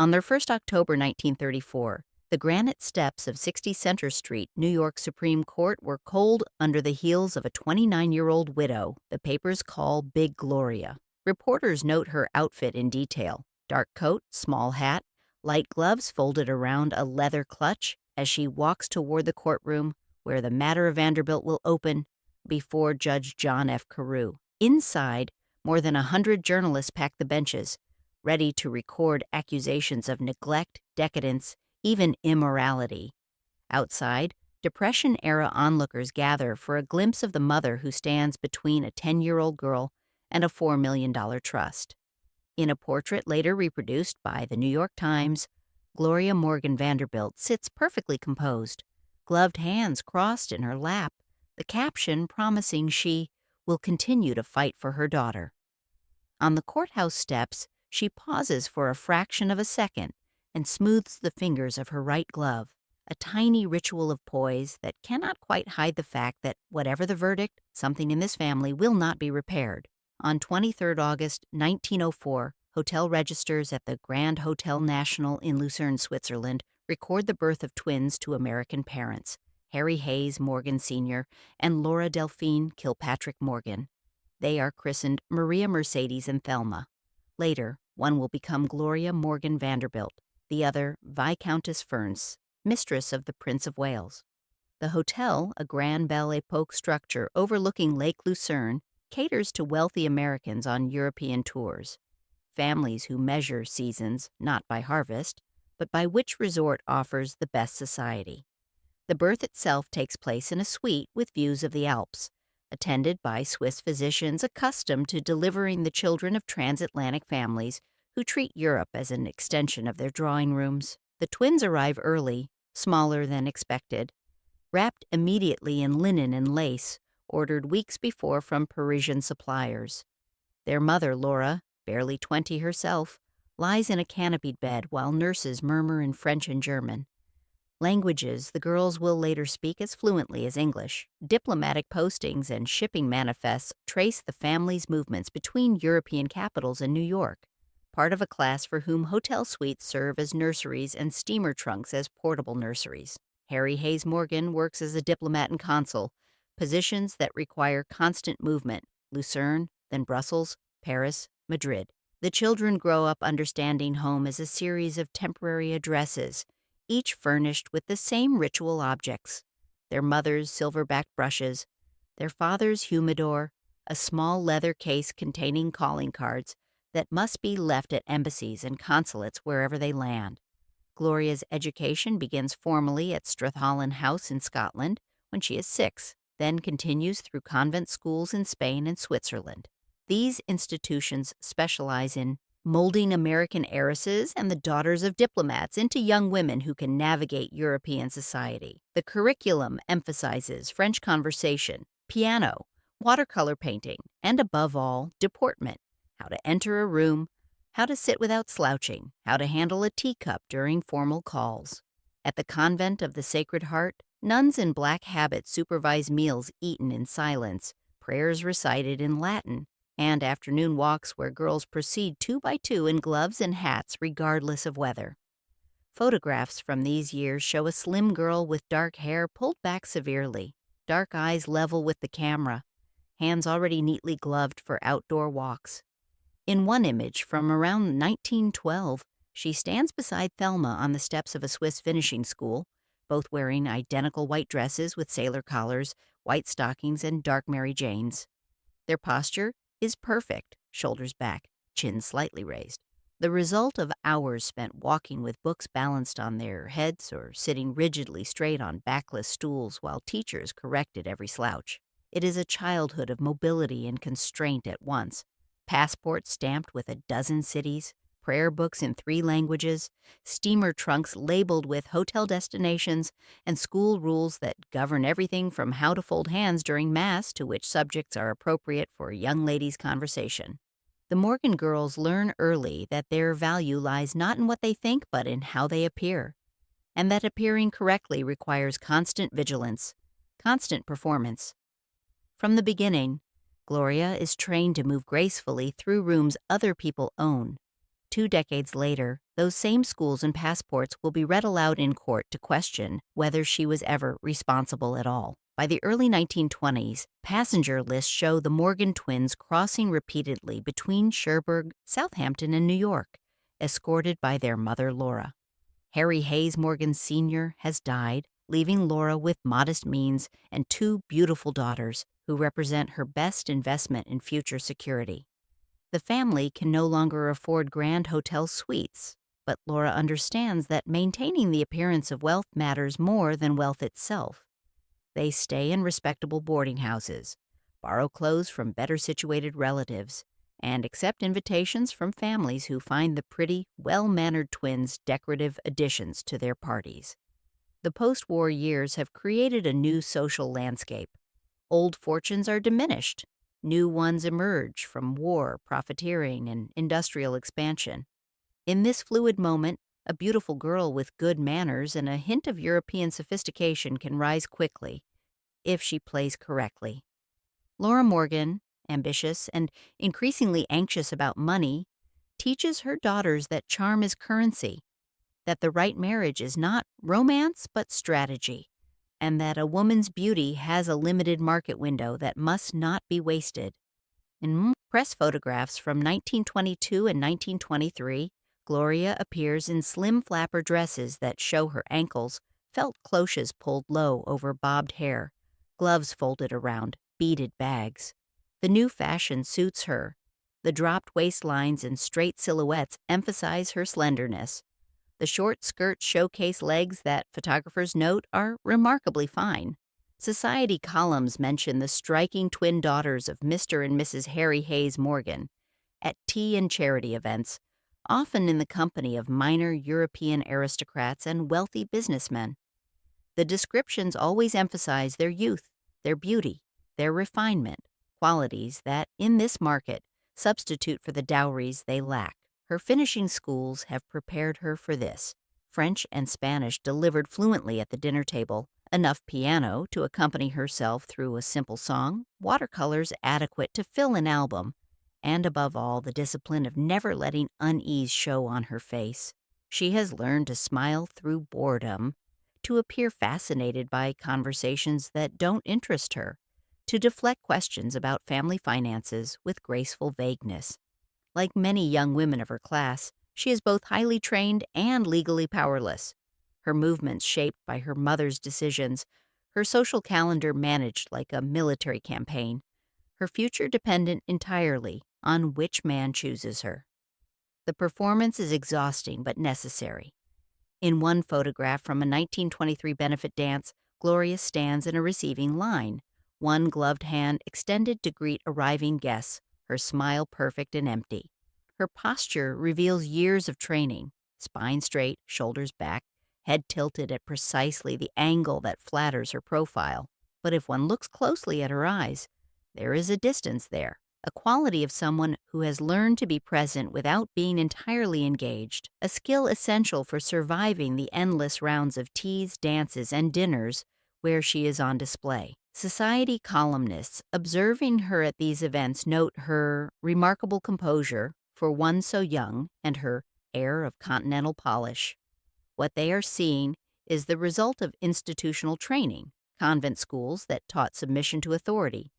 On their first October 1934, the granite steps of 60 Center Street, New York Supreme Court were cold under the heels of a 29-year-old widow the papers call Big Gloria. Reporters note her outfit in detail: dark coat, small hat, light gloves folded around a leather clutch as she walks toward the courtroom where the matter of Vanderbilt will open before Judge John F. Carew. Inside, more than 100 journalists pack the benches, ready to record accusations of neglect, decadence, even immorality. Outside, Depression-era onlookers gather for a glimpse of the mother who stands between a 10-year-old girl and a $4 million trust. In a portrait later reproduced by the New York Times, Gloria Morgan Vanderbilt sits perfectly composed, gloved hands crossed in her lap, the caption promising she will continue to fight for her daughter. On the courthouse steps, she pauses for a fraction of a second and smooths the fingers of her right glove, a tiny ritual of poise that cannot quite hide the fact that, whatever the verdict, something in this family will not be repaired. On 23 August 1904, hotel registers at the Grand Hotel National in Lucerne, Switzerland, record the birth of twins to American parents, Harry Hayes Morgan Sr. and Laura Delphine Kilpatrick Morgan. They are christened Maria Mercedes and Thelma. Later, one will become Gloria Morgan Vanderbilt, the other Viscountess Ferns, mistress of the Prince of Wales. The hotel, a Grand Belle Epoque structure overlooking Lake Lucerne, caters to wealthy Americans on European tours, families who measure seasons not by harvest, but by which resort offers the best society. The birth itself takes place in a suite with views of the Alps, attended by Swiss physicians accustomed to delivering the children of transatlantic families who treat Europe as an extension of their drawing rooms. The twins arrive early, smaller than expected, wrapped immediately in linen and lace, ordered weeks before from Parisian suppliers. Their mother, Laura, barely 20 herself, lies in a canopied bed while nurses murmur in French and German. Languages the girls will later speak as fluently as English. Diplomatic postings and shipping manifests trace the family's movements between European capitals and New York, part of a class for whom hotel suites serve as nurseries and steamer trunks as portable nurseries. Harry Hayes Morgan works as a diplomat and consul, positions that require constant movement: Lucerne, then Brussels, Paris, Madrid. The children grow up understanding home as a series of temporary addresses, each furnished with the same ritual objects: their mother's silver-backed brushes, their father's humidor, a small leather case containing calling cards that must be left at embassies and consulates wherever they land. Gloria's education begins formally at Strathallan House in Scotland when she is 6, then continues through convent schools in Spain and Switzerland. These institutions specialize in molding American heiresses and the daughters of diplomats into young women who can navigate European society. The curriculum emphasizes French conversation, piano, watercolor painting, and above all, deportment: how to enter a room, how to sit without slouching, how to handle a teacup during formal calls. At the Convent of the Sacred Heart, nuns in black habits supervise meals eaten in silence, prayers recited in Latin, and afternoon walks where girls proceed 2 by 2 in gloves and hats regardless of weather. Photographs from these years show a slim girl with dark hair pulled back severely, dark eyes level with the camera, hands already neatly gloved for outdoor walks. In one image from around 1912, she stands beside Thelma on the steps of a Swiss finishing school, both wearing identical white dresses with sailor collars, white stockings, and dark Mary Janes. Their posture is perfect, shoulders back, chin slightly raised, the result of hours spent walking with books balanced on their heads or sitting rigidly straight on backless stools while teachers corrected every slouch. It is a childhood of mobility and constraint at once: passports stamped with a dozen cities, prayer books in 3 languages, steamer trunks labeled with hotel destinations, and school rules that govern everything from how to fold hands during Mass to which subjects are appropriate for a young lady's conversation. The Morgan girls learn early that their value lies not in what they think but in how they appear, and that appearing correctly requires constant vigilance, constant performance. From the beginning, Gloria is trained to move gracefully through rooms other people own, 2 decades later, those same schools and passports will be read aloud in court to question whether she was ever responsible at all. By the early 1920s, passenger lists show the Morgan twins crossing repeatedly between Cherbourg, Southampton, and New York, escorted by their mother Laura. Harry Hayes Morgan Sr. has died, leaving Laura with modest means and 2 beautiful daughters who represent her best investment in future security. The family can no longer afford grand hotel suites, but Laura understands that maintaining the appearance of wealth matters more than wealth itself. They stay in respectable boarding houses, borrow clothes from better situated relatives, and accept invitations from families who find the pretty, well-mannered twins decorative additions to their parties. The post-war years have created a new social landscape. Old fortunes are diminished. New ones emerge from war, profiteering, and industrial expansion. In this fluid moment, a beautiful girl with good manners and a hint of European sophistication can rise quickly, if she plays correctly. Laura Morgan, ambitious and increasingly anxious about money, teaches her daughters that charm is currency, that the right marriage is not romance but strategy, and that a woman's beauty has a limited market window that must not be wasted. In press photographs from 1922 and 1923, Gloria appears in slim flapper dresses that show her ankles, felt cloches pulled low over bobbed hair, gloves folded around, beaded bags. The new fashion suits her. The dropped waistlines and straight silhouettes emphasize her slenderness. The short skirts showcase legs that photographers note are remarkably fine. Society columns mention the striking twin daughters of Mr. and Mrs. Harry Hayes Morgan at tea and charity events, often in the company of minor European aristocrats and wealthy businessmen. The descriptions always emphasize their youth, their beauty, their refinement, qualities that, in this market, substitute for the dowries they lack. Her finishing schools have prepared her for this. French and Spanish delivered fluently at the dinner table, enough piano to accompany herself through a simple song, watercolors adequate to fill an album, and above all, the discipline of never letting unease show on her face. She has learned to smile through boredom, to appear fascinated by conversations that don't interest her, to deflect questions about family finances with graceful vagueness. Like many young women of her class, she is both highly trained and legally powerless. Her movements shaped by her mother's decisions, her social calendar managed like a military campaign, her future dependent entirely on which man chooses her. The performance is exhausting but necessary. In one photograph from a 1923 benefit dance, Gloria stands in a receiving line, one gloved hand extended to greet arriving guests, her smile perfect and empty. Her posture reveals years of training, spine straight, shoulders back, head tilted at precisely the angle that flatters her profile. But if one looks closely at her eyes, there is a distance there, a quality of someone who has learned to be present without being entirely engaged, a skill essential for surviving the endless rounds of teas, dances, and dinners where she is on display. Society columnists observing her at these events note her remarkable composure for one so young and her air of continental polish. What they are seeing is the result of institutional training, convent schools that taught submission to authority,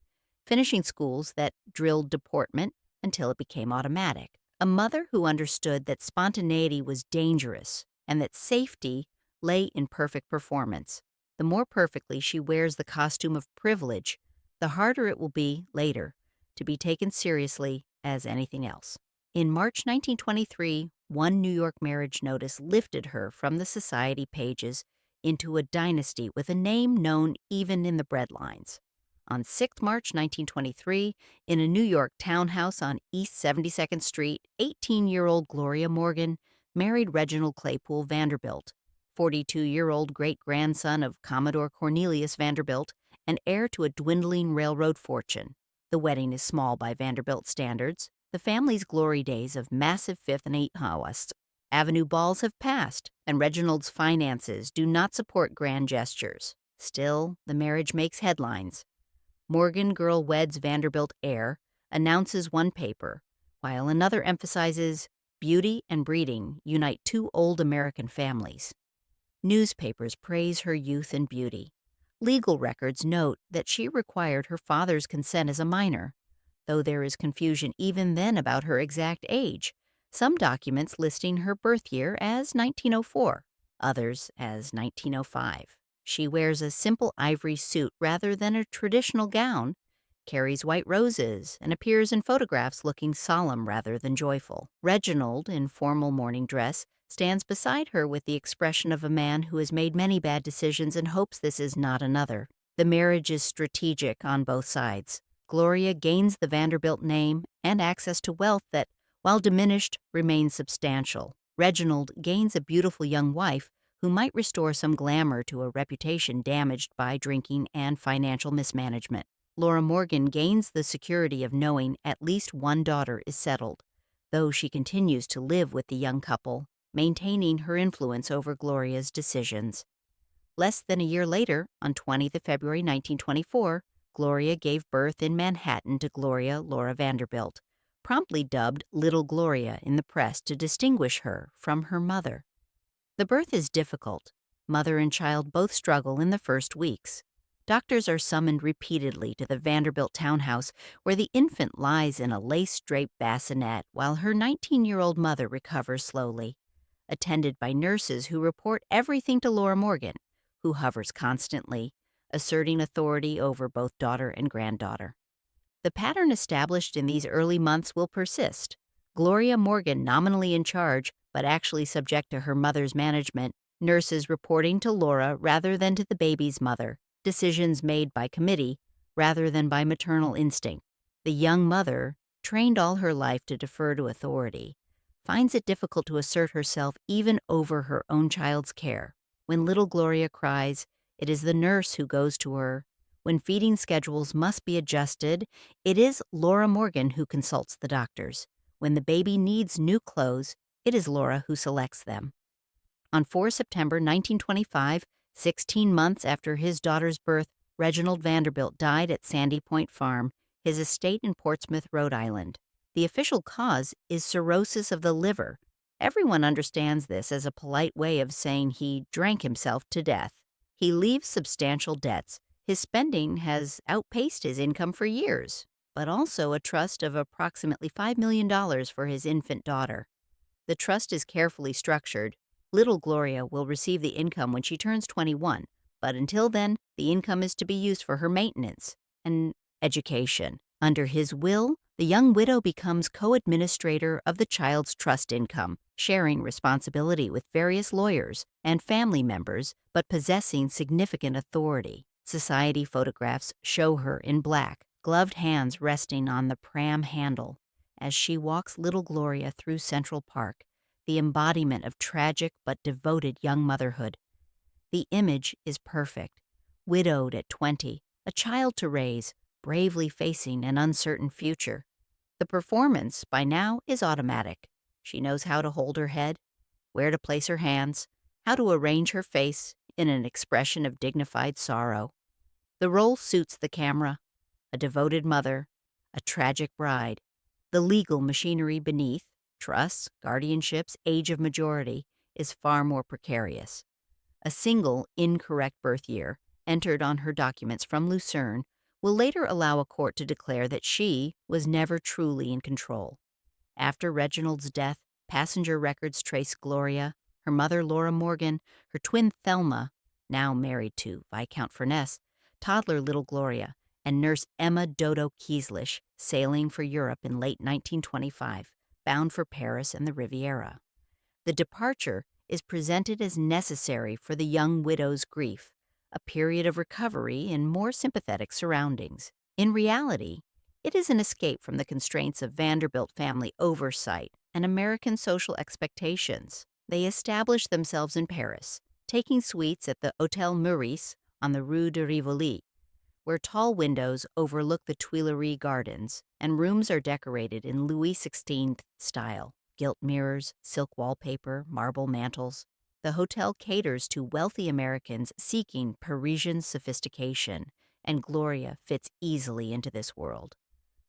finishing schools that drilled deportment until it became automatic, a mother who understood that spontaneity was dangerous and that safety lay in perfect performance. The more perfectly she wears the costume of privilege, the harder it will be, later, to be taken seriously as anything else. In March 1923, one New York marriage notice lifted her from the society pages into a dynasty with a name known even in the breadlines. On 6 March 1923, in a New York townhouse on East 72nd Street, 18-year-old Gloria Morgan married Reginald Claypool Vanderbilt, 42-year-old great-grandson of Commodore Cornelius Vanderbilt and heir to a dwindling railroad fortune. The wedding is small by Vanderbilt standards. The family's glory days of massive Fifth and Eighth Avenue balls have passed, and Reginald's finances do not support grand gestures. Still, the marriage makes headlines. Morgan girl weds Vanderbilt heir, announces one paper, while another emphasizes beauty and breeding unite two old American families. Newspapers praise her youth and beauty. Legal records note that she required her father's consent as a minor, though there is confusion even then about her exact age, some documents listing her birth year as 1904, others as 1905. She wears a simple ivory suit rather than a traditional gown, carries white roses, and appears in photographs looking solemn rather than joyful. Reginald, in formal morning dress, stands beside her with the expression of a man who has made many bad decisions and hopes this is not another. The marriage is strategic on both sides. Gloria gains the Vanderbilt name and access to wealth that, while diminished, remains substantial. Reginald gains a beautiful young wife who might restore some glamour to a reputation damaged by drinking and financial mismanagement. Laura Morgan gains the security of knowing at least one daughter is settled, though she continues to live with the young couple, maintaining her influence over Gloria's decisions. Less than a year later, on 20th of February 1924, Gloria gave birth in Manhattan to Laura Vanderbilt, promptly dubbed Little Gloria in the press to distinguish her from her mother. The birth is difficult. Mother and child both struggle in the first weeks. Doctors are summoned repeatedly to the Vanderbilt townhouse, where the infant lies in a lace-draped bassinet while her 19-year-old mother recovers slowly, attended by nurses who report everything to Laura Morgan, who hovers constantly, asserting authority over both daughter and granddaughter. The pattern established in these early months will persist. Gloria Morgan nominally in charge, but actually subject to her mother's management, nurses reporting to Laura rather than to the baby's mother, decisions made by committee rather than by maternal instinct. The young mother, trained all her life to defer to authority, finds it difficult to assert herself even over her own child's care. When little Gloria cries, it is the nurse who goes to her. When feeding schedules must be adjusted, it is Laura Morgan who consults the doctors. When the baby needs new clothes, it is Laura who selects them. On 4 September 1925, 16 months after his daughter's birth, Reginald Vanderbilt died at Sandy Point Farm, his estate in Portsmouth, Rhode Island. The official cause is cirrhosis of the liver. Everyone understands this as a polite way of saying he drank himself to death. He leaves substantial debts. His spending has outpaced his income for years, but also a trust of approximately $5 million for his infant daughter. The trust is carefully structured. Little Gloria will receive the income when she turns 21, but until then, the income is to be used for her maintenance and education. Under his will, the young widow becomes co-administrator of the child's trust income, sharing responsibility with various lawyers and family members, but possessing significant authority. Society photographs show her in black, gloved hands resting on the pram handle as she walks little Gloria through Central Park, the embodiment of tragic but devoted young motherhood. The image is perfect. Widowed at 20, a child to raise, bravely facing an uncertain future. The performance, by now, is automatic. She knows how to hold her head, where to place her hands, how to arrange her face in an expression of dignified sorrow. The role suits the camera: a devoted mother, a tragic bride. The legal machinery beneath, trusts, guardianships, age of majority, is far more precarious. A single incorrect birth year, entered on her documents from Lucerne, will later allow a court to declare that she was never truly in control. After Reginald's death, passenger records trace Gloria, her mother Laura Morgan, her twin Thelma, now married to Viscount Furness, toddler little Gloria, and nurse Emma Dodo Kieslich sailing for Europe in late 1925, bound for Paris and the Riviera. The departure is presented as necessary for the young widow's grief, a period of recovery in more sympathetic surroundings. In reality, it is an escape from the constraints of Vanderbilt family oversight and American social expectations. They establish themselves in Paris, taking suites at the Hôtel Meurice on the Rue de Rivoli, where tall windows overlook the Tuileries Gardens and rooms are decorated in Louis XVI style: gilt mirrors, silk wallpaper, marble mantels. The hotel caters to wealthy Americans seeking Parisian sophistication, and Gloria fits easily into this world.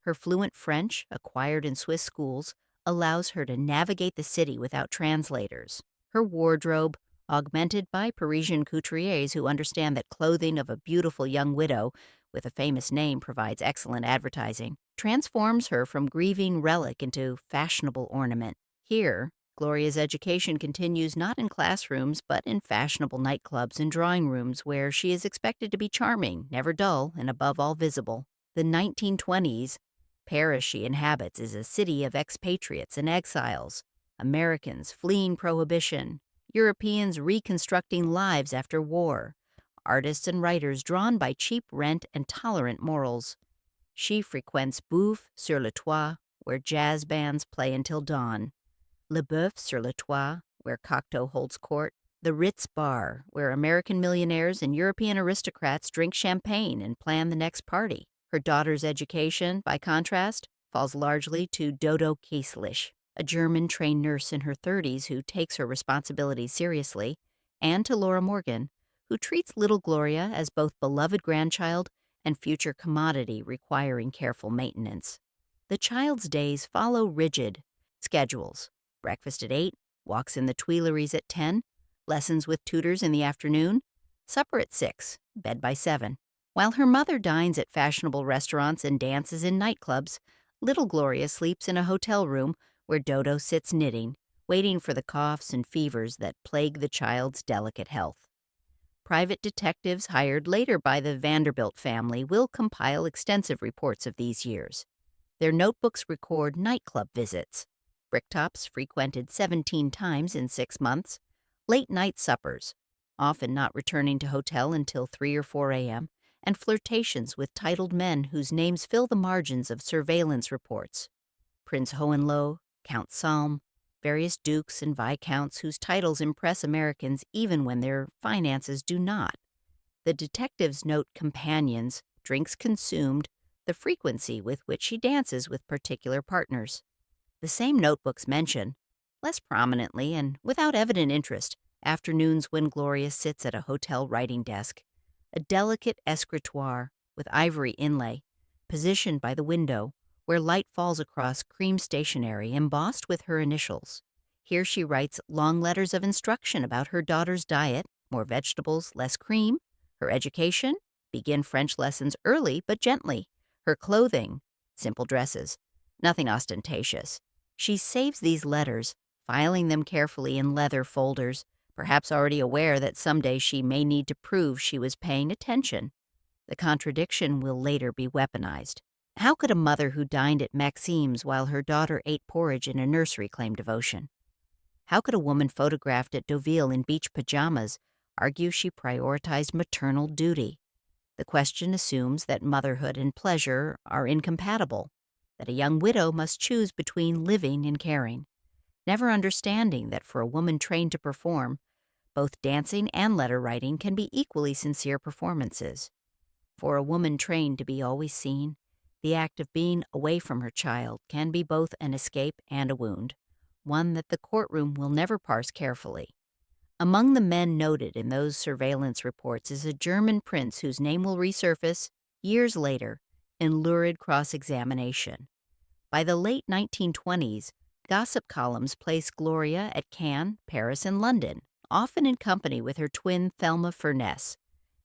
Her fluent French, acquired in Swiss schools, allows her to navigate the city without translators. Her wardrobe, augmented by Parisian couturiers who understand that clothing of a beautiful young widow with a famous name provides excellent advertising, transforms her from grieving relic into fashionable ornament. Here, Gloria's education continues not in classrooms, but in fashionable nightclubs and drawing rooms where she is expected to be charming, never dull, and above all visible. The 1920s Paris she inhabits is a city of expatriates and exiles, Americans fleeing prohibition, Europeans reconstructing lives after war, artists and writers drawn by cheap rent and tolerant morals. She frequents Bouffe sur le Toit, where jazz bands play until dawn, Le Boeuf sur le Toit, where Cocteau holds court, the Ritz Bar, where American millionaires and European aristocrats drink champagne and plan the next party. Her daughter's education, by contrast, falls largely to Dodo Kieslich, a German-trained nurse in her 30s who takes her responsibilities seriously, and to Laura Morgan, who treats little Gloria as both beloved grandchild and future commodity requiring careful maintenance. The child's days follow rigid schedules. Breakfast at 8, walks in the Tuileries at 10, lessons with tutors in the afternoon, supper at 6, bed by 7. While her mother dines at fashionable restaurants and dances in nightclubs, little Gloria sleeps in a hotel room where Dodo sits knitting, waiting for the coughs and fevers that plague the child's delicate health. Private detectives hired later by the Vanderbilt family will compile extensive reports of these years. Their notebooks record nightclub visits, Bricktops frequented 17 times in 6 months, late-night suppers, often not returning to hotel until 3 or 4 a.m., and flirtations with titled men whose names fill the margins of surveillance reports. Prince Hohenlohe, Count Salm, various dukes and viscounts whose titles impress Americans even when their finances do not. The detectives note companions, drinks consumed, the frequency with which she dances with particular partners. The same notebooks mention, less prominently and without evident interest, afternoons when Gloria sits at a hotel writing desk, a delicate escritoire with ivory inlay, positioned by the window, where light falls across cream stationery embossed with her initials. Here she writes long letters of instruction about her daughter's diet, more vegetables, less cream, her education, begin French lessons early but gently, her clothing, simple dresses, nothing ostentatious. She saves these letters, filing them carefully in leather folders, perhaps already aware that someday she may need to prove she was paying attention. The contradiction will later be weaponized. How could a mother who dined at Maxime's while her daughter ate porridge in a nursery claim devotion? How could a woman photographed at Deauville in beach pajamas argue she prioritized maternal duty? The question assumes that motherhood and pleasure are incompatible, that a young widow must choose between living and caring, never understanding that for a woman trained to perform, both dancing and letter writing can be equally sincere performances. For a woman trained to be always seen, the act of being away from her child can be both an escape and a wound, one that the courtroom will never parse carefully. Among the men noted in those surveillance reports is a German prince whose name will resurface, years later, in lurid cross-examination. By the late 1920s, gossip columns place Gloria at Cannes, Paris, and London, often in company with her twin Thelma Furness,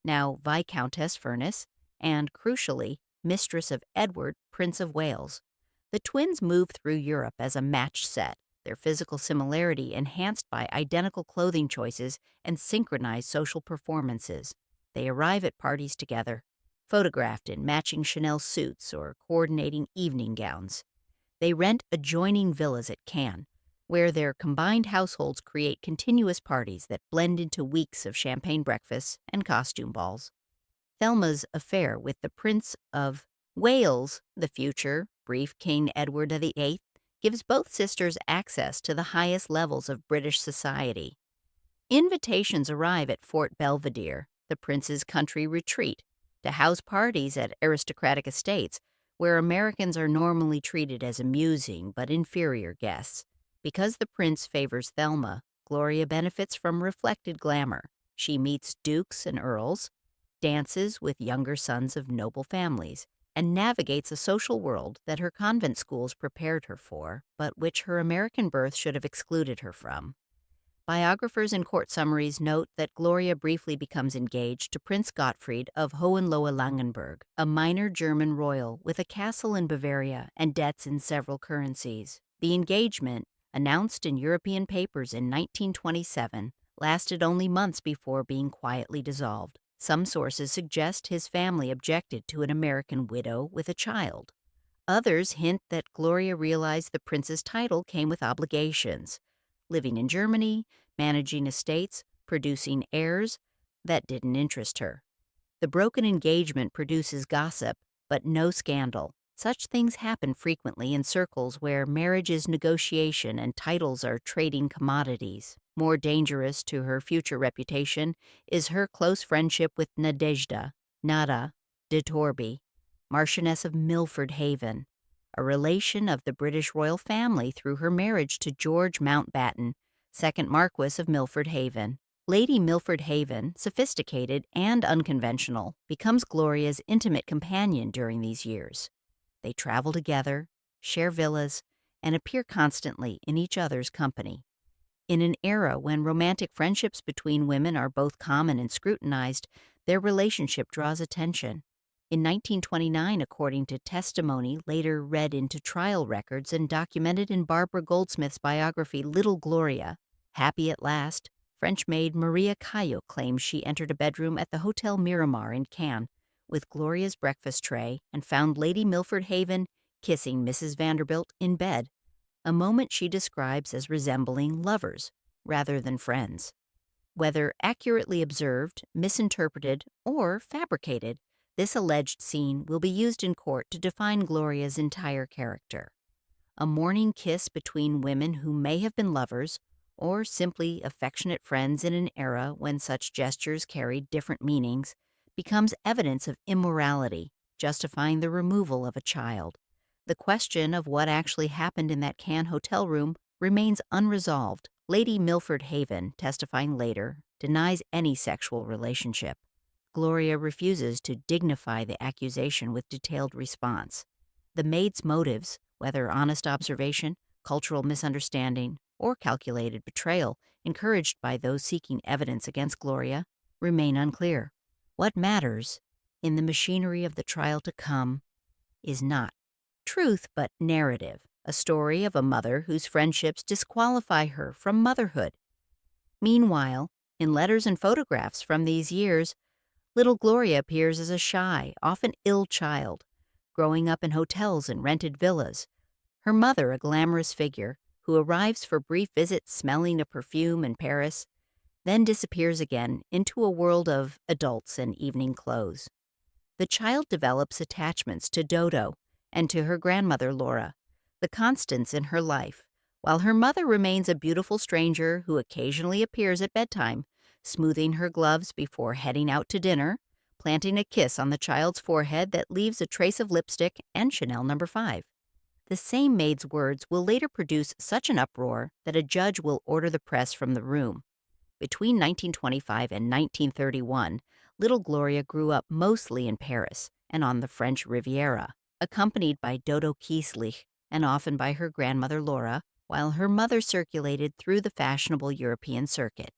now Viscountess Furness, and, crucially, mistress of Edward, Prince of Wales. The twins move through Europe as a matched set, their physical similarity enhanced by identical clothing choices and synchronized social performances. They arrive at parties together, photographed in matching Chanel suits or coordinating evening gowns. They rent adjoining villas at Cannes, where their combined households create continuous parties that blend into weeks of champagne breakfasts and costume balls. Thelma's affair with the Prince of Wales, the future, brief King Edward VIII, gives both sisters access to the highest levels of British society. Invitations arrive at Fort Belvedere, the prince's country retreat, to house parties at aristocratic estates where Americans are normally treated as amusing but inferior guests. Because the prince favors Thelma, Gloria benefits from reflected glamour. She meets dukes and earls, dances with younger sons of noble families, and navigates a social world that her convent schools prepared her for, but which her American birth should have excluded her from. Biographers and court summaries note that Gloria briefly becomes engaged to Prince Gottfried of Hohenlohe-Langenburg, a minor German royal with a castle in Bavaria and debts in several currencies. The engagement, announced in European papers in 1927, lasted only months before being quietly dissolved. Some sources suggest his family objected to an American widow with a child. Others hint that Gloria realized the prince's title came with obligations. Living in Germany, managing estates, producing heirs, that didn't interest her. The broken engagement produces gossip, but no scandal. Such things happen frequently in circles where marriage is negotiation and titles are trading commodities. More dangerous to her future reputation is her close friendship with Nadezhda, Nada, de Torby, Marchioness of Milford Haven, a relation of the British royal family through her marriage to George Mountbatten, 2nd Marquess of Milford Haven. Lady Milford Haven, sophisticated and unconventional, becomes Gloria's intimate companion during these years. They travel together, share villas, and appear constantly in each other's company. In an era when romantic friendships between women are both common and scrutinized, their relationship draws attention. In 1929, according to testimony later read into trial records and documented in Barbara Goldsmith's biography Little Gloria, happy at last, French maid Maria Caillot claims she entered a bedroom at the Hotel Miramar in Cannes with Gloria's breakfast tray and found Lady Milford Haven kissing Mrs. Vanderbilt in bed, a moment she describes as resembling lovers rather than friends. Whether accurately observed, misinterpreted, or fabricated, this alleged scene will be used in court to define Gloria's entire character. A morning kiss between women who may have been lovers or simply affectionate friends in an era when such gestures carried different meanings becomes evidence of immorality, justifying the removal of a child. The question of what actually happened in that Cannes hotel room remains unresolved. Lady Milford Haven, testifying later, denies any sexual relationship. Gloria refuses to dignify the accusation with detailed response. The maid's motives, whether honest observation, cultural misunderstanding, or calculated betrayal encouraged by those seeking evidence against Gloria, remain unclear. What matters, in the machinery of the trial to come, is not truth but narrative, a story of a mother whose friendships disqualify her from motherhood. Meanwhile, in letters and photographs from these years, little Gloria appears as a shy, often ill child, growing up in hotels and rented villas. Her mother, a glamorous figure, who arrives for brief visits smelling of perfume in Paris, then disappears again into a world of adults and evening clothes. The child develops attachments to Dodo and to her grandmother Laura, the constants in her life, while her mother remains a beautiful stranger who occasionally appears at bedtime, smoothing her gloves before heading out to dinner, planting a kiss on the child's forehead that leaves a trace of lipstick and Chanel No. 5. The same maid's words will later produce such an uproar that a judge will order the press from the room. Between 1925 and 1931, little Gloria grew up mostly in Paris and on the French Riviera, accompanied by Dodo Kieslich and often by her grandmother Laura, while her mother circulated through the fashionable European circuit.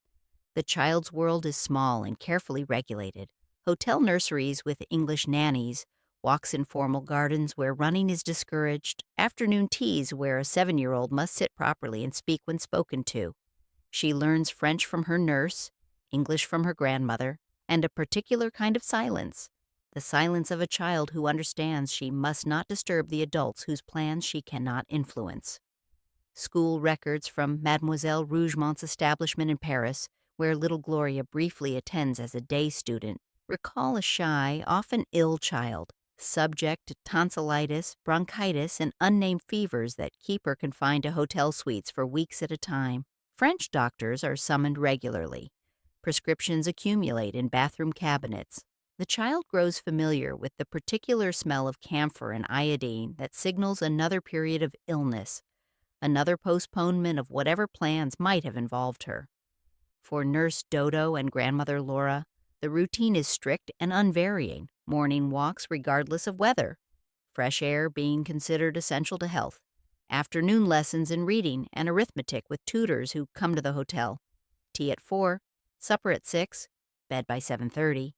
The child's world is small and carefully regulated. Hotel nurseries with English nannies, walks in formal gardens where running is discouraged, afternoon teas where a 7-year-old must sit properly and speak when spoken to. She learns French from her nurse, English from her grandmother, and a particular kind of silence, the silence of a child who understands she must not disturb the adults whose plans she cannot influence. School records from Mademoiselle Rougemont's establishment in Paris, where little Gloria briefly attends as a day student, recall a shy, often ill child, subject to tonsillitis, bronchitis, and unnamed fevers that keep her confined to hotel suites for weeks at a time. French doctors are summoned regularly. Prescriptions accumulate in bathroom cabinets. The child grows familiar with the particular smell of camphor and iodine that signals another period of illness, another postponement of whatever plans might have involved her. For Nurse Dodo and Grandmother Laura, the routine is strict and unvarying, morning walks regardless of weather, fresh air being considered essential to health. Afternoon lessons in reading and arithmetic with tutors who come to the hotel. Tea at 4, supper at 6, bed by 7:30.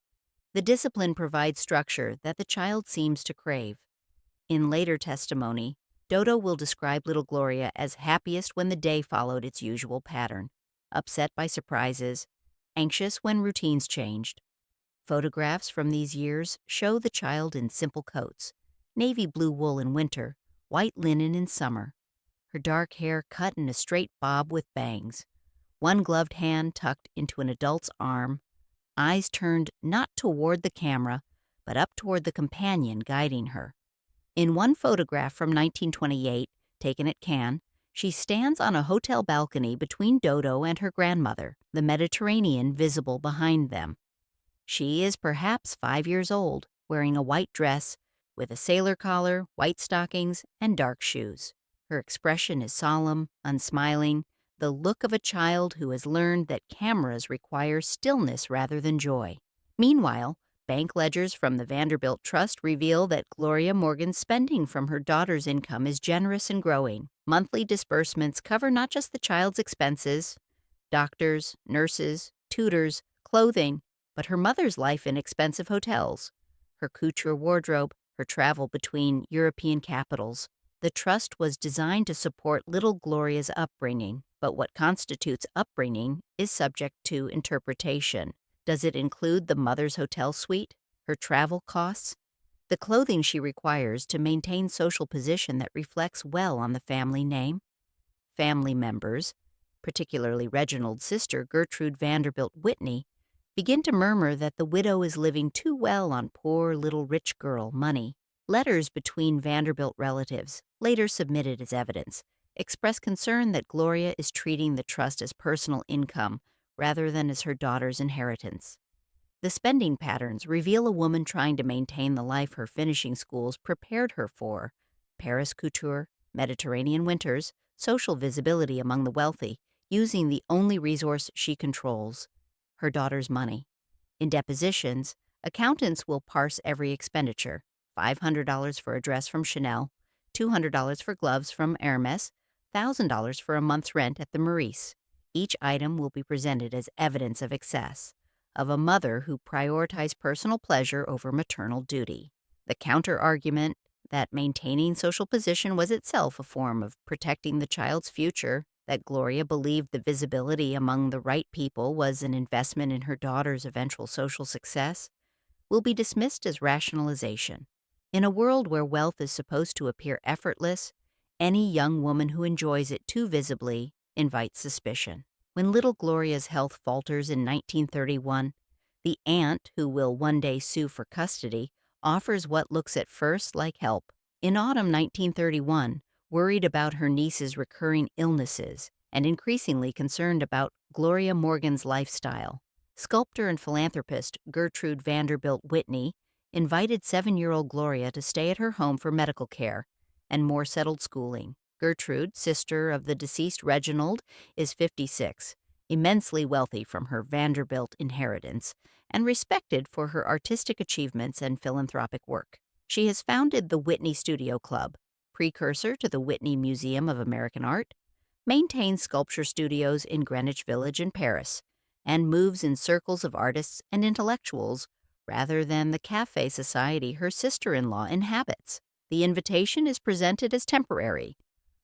The discipline provides structure that the child seems to crave. In later testimony, Dodo will describe little Gloria as happiest when the day followed its usual pattern, upset by surprises, anxious when routines changed. Photographs from these years show the child in simple coats, navy blue wool in winter, white linen in summer, her dark hair cut in a straight bob with bangs, one gloved hand tucked into an adult's arm, eyes turned not toward the camera, but up toward the companion guiding her. In one photograph from 1928, taken at Cannes, she stands on a hotel balcony between Dodo and her grandmother, the Mediterranean visible behind them. She is perhaps 5 years old, wearing a white dress with a sailor collar, white stockings, and dark shoes. Her expression is solemn, unsmiling, the look of a child who has learned that cameras require stillness rather than joy. Meanwhile, bank ledgers from the Vanderbilt Trust reveal that Gloria Morgan's spending from her daughter's income is generous and growing. Monthly disbursements cover not just the child's expenses, doctors, nurses, tutors, clothing, but her mother's life in expensive hotels, her couture wardrobe, her travel between European capitals. The trust was designed to support little Gloria's upbringing, but what constitutes upbringing is subject to interpretation. Does it include the mother's hotel suite, her travel costs, the clothing she requires to maintain social position that reflects well on the family name? Family members, particularly Reginald's sister Gertrude Vanderbilt Whitney, begin to murmur that the widow is living too well on poor little rich girl money. Letters between Vanderbilt relatives, later submitted as evidence, express concern that Gloria is treating the trust as personal income rather than as her daughter's inheritance. The spending patterns reveal a woman trying to maintain the life her finishing schools prepared her for: Paris couture, Mediterranean winters, social visibility among the wealthy, using the only resource she controls, her daughter's money. In depositions, accountants will parse every expenditure: $500 for a dress from Chanel, $200 for gloves from Hermes, $1,000 for a month's rent at the Maurice. Each item will be presented as evidence of excess, of a mother who prioritized personal pleasure over maternal duty. The counter-argument that maintaining social position was itself a form of protecting the child's future, that Gloria believed the visibility among the right people was an investment in her daughter's eventual social success, will be dismissed as rationalization. In a world where wealth is supposed to appear effortless, any young woman who enjoys it too visibly invites suspicion. When little Gloria's health falters in 1931, the aunt, who will one day sue for custody, offers what looks at first like help. In autumn 1931, worried about her niece's recurring illnesses and increasingly concerned about Gloria Morgan's lifestyle, sculptor and philanthropist Gertrude Vanderbilt Whitney invited 7-year-old Gloria to stay at her home for medical care and more settled schooling. Gertrude, sister of the deceased Reginald, is 56, immensely wealthy from her Vanderbilt inheritance, and respected for her artistic achievements and philanthropic work. She has founded the Whitney Studio Club, precursor to the Whitney Museum of American Art, maintains sculpture studios in Greenwich Village in Paris, and moves in circles of artists and intellectuals rather than the cafe society her sister-in-law inhabits. The invitation is presented as temporary: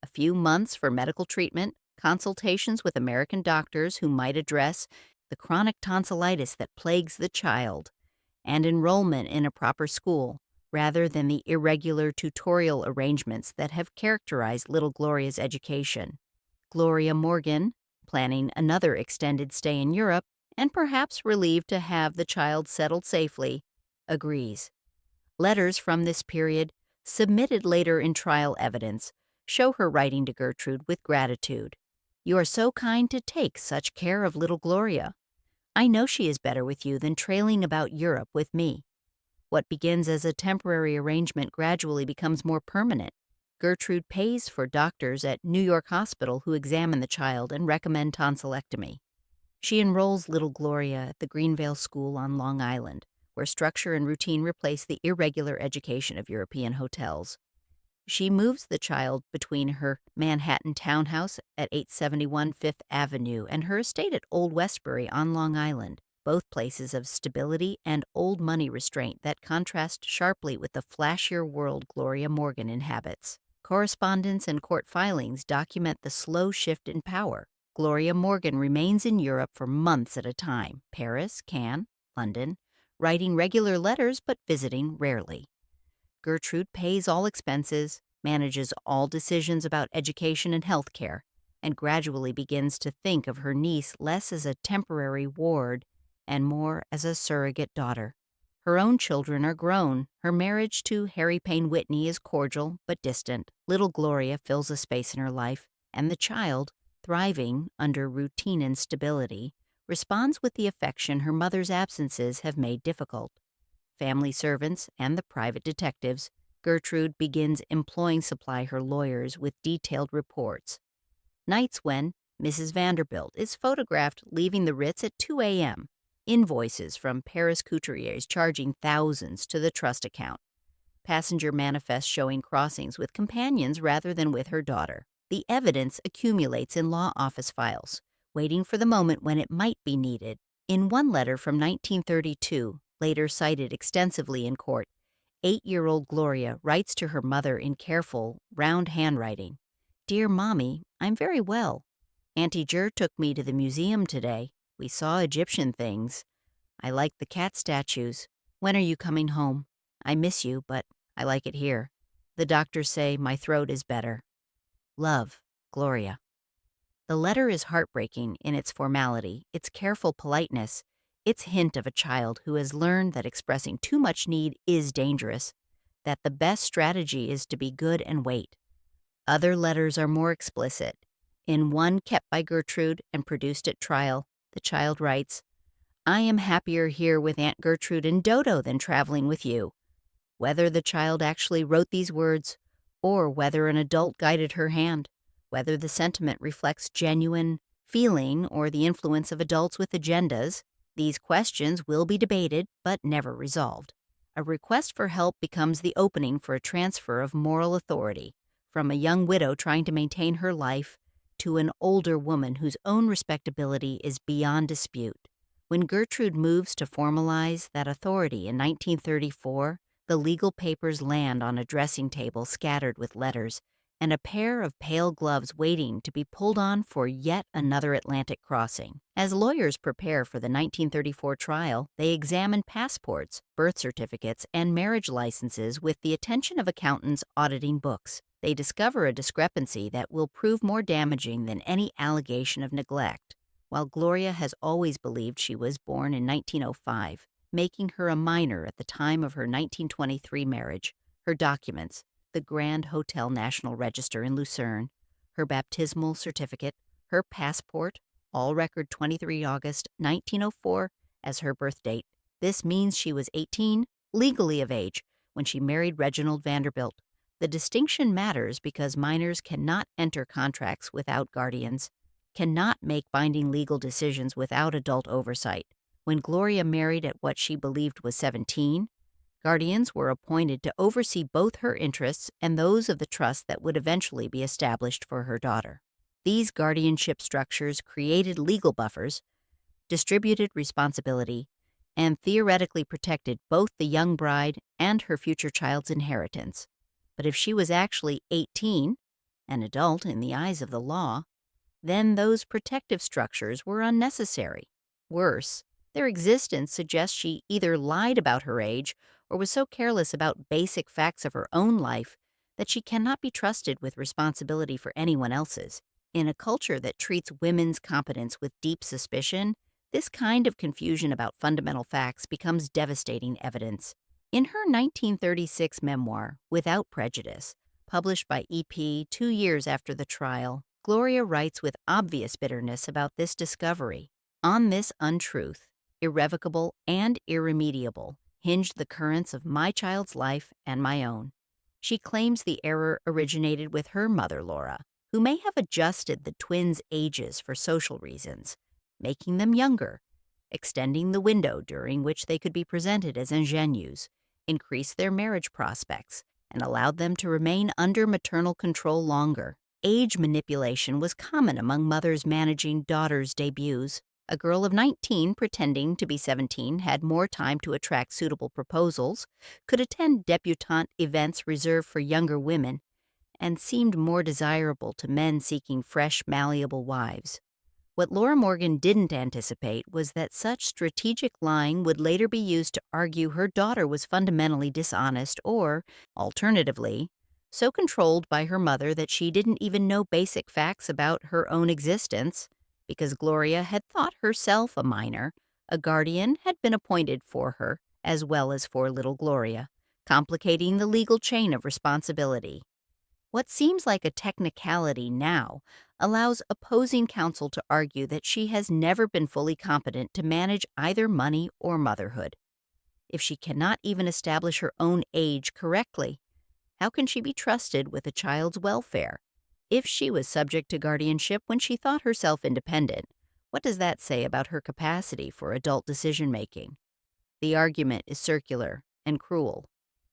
a few months for medical treatment, consultations with American doctors who might address the chronic tonsillitis that plagues the child, and enrollment in a proper school, rather than the irregular tutorial arrangements that have characterized little Gloria's education. Gloria Morgan, planning another extended stay in Europe, and perhaps relieved to have the child settled safely, agrees. Letters from this period, submitted later in trial evidence, show her writing to Gertrude with gratitude. "You are so kind to take such care of little Gloria. I know she is better with you than trailing about Europe with me. What begins as a temporary arrangement gradually becomes more permanent. Gertrude pays for doctors at New York Hospital who examine the child and recommend tonsillectomy. She enrolls little Gloria at the Greenvale School on Long Island, where structure and routine replace the irregular education of European hotels. She moves the child between her Manhattan townhouse at 871 Fifth Avenue and her estate at Old Westbury on Long Island, both places of stability and old money restraint that contrast sharply with the flashier world Gloria Morgan inhabits. Correspondence and court filings document the slow shift in power. Gloria Morgan remains in Europe for months at a time, Paris, Cannes, London, writing regular letters but visiting rarely. Gertrude pays all expenses, manages all decisions about education and health care, and gradually begins to think of her niece less as a temporary ward and more as a surrogate daughter. Her own children are grown. Her marriage to Harry Payne Whitney is cordial but distant. Little Gloria fills a space in her life, and the child, thriving under routine and stability, responds with the affection her mother's absences have made difficult. Family servants and the private detectives, Gertrude begins employing supply her lawyers with detailed reports. Nights when Mrs. Vanderbilt is photographed leaving the Ritz at 2 a.m., invoices from Paris couturiers charging thousands to the trust account, passenger manifests showing crossings with companions rather than with her daughter. The evidence accumulates in law office files, waiting for the moment when it might be needed. In one letter from 1932, later cited extensively in court, 8-year-old Gloria writes to her mother in careful, round handwriting, "Dear Mommy, I'm very well. Auntie Jer took me to the museum today. We saw Egyptian things. I like the cat statues. When are you coming home? I miss you, but I like it here. The doctors say my throat is better. Love, Gloria." The letter is heartbreaking in its formality, its careful politeness, its hint of a child who has learned that expressing too much need is dangerous, that the best strategy is to be good and wait. Other letters are more explicit. In one kept by Gertrude and produced at trial, the child writes, "I am happier here with Aunt Gertrude and Dodo than traveling with you." Whether the child actually wrote these words, or whether an adult guided her hand, whether the sentiment reflects genuine feeling or the influence of adults with agendas, these questions will be debated but never resolved. A request for help becomes the opening for a transfer of moral authority, from a young widow trying to maintain her life to an older woman whose own respectability is beyond dispute. When Gertrude moves to formalize that authority in 1934, the legal papers land on a dressing table scattered with letters, and a pair of pale gloves waiting to be pulled on for yet another Atlantic crossing. As lawyers prepare for the 1934 trial, they examine passports, birth certificates, and marriage licenses with the attention of accountants auditing books. They discover a discrepancy that will prove more damaging than any allegation of neglect. While Gloria has always believed she was born in 1905, making her a minor at the time of her 1923 marriage, her documents, the Grand Hotel National Register in Lucerne, her baptismal certificate, her passport, all record 23 August 1904 as her birth date. This means she was 18, legally of age, when she married Reginald Vanderbilt. The distinction matters because minors cannot enter contracts without guardians, cannot make binding legal decisions without adult oversight. When Gloria married at what she believed was 17, guardians were appointed to oversee both her interests and those of the trust that would eventually be established for her daughter. These guardianship structures created legal buffers, distributed responsibility, and theoretically protected both the young bride and her future child's inheritance. But if she was actually 18, an adult in the eyes of the law, then those protective structures were unnecessary. Worse, their existence suggests she either lied about her age or was so careless about basic facts of her own life that she cannot be trusted with responsibility for anyone else's. In a culture that treats women's competence with deep suspicion, this kind of confusion about fundamental facts becomes devastating evidence. In her 1936 memoir, Without Prejudice, published by EP 2 years after the trial, Gloria writes with obvious bitterness about this discovery. On this untruth, irrevocable and irremediable, hinged the currents of my child's life and my own. She claims the error originated with her mother, Laura, who may have adjusted the twins' ages for social reasons, making them younger, extending the window during which they could be presented as ingenues, increased their marriage prospects, and allowed them to remain under maternal control longer. Age manipulation was common among mothers managing daughters' debuts. A girl of 19 pretending to be 17 had more time to attract suitable proposals, could attend debutante events reserved for younger women, and seemed more desirable to men seeking fresh, malleable wives. What Laura Morgan didn't anticipate was that such strategic lying would later be used to argue her daughter was fundamentally dishonest or, alternatively, so controlled by her mother that she didn't even know basic facts about her own existence. Because Gloria had thought herself a minor, a guardian had been appointed for her, as well as for little Gloria, complicating the legal chain of responsibility. What seems like a technicality now allows opposing counsel to argue that she has never been fully competent to manage either money or motherhood. If she cannot even establish her own age correctly, how can she be trusted with a child's welfare? If she was subject to guardianship when she thought herself independent, what does that say about her capacity for adult decision-making? The argument is circular and cruel.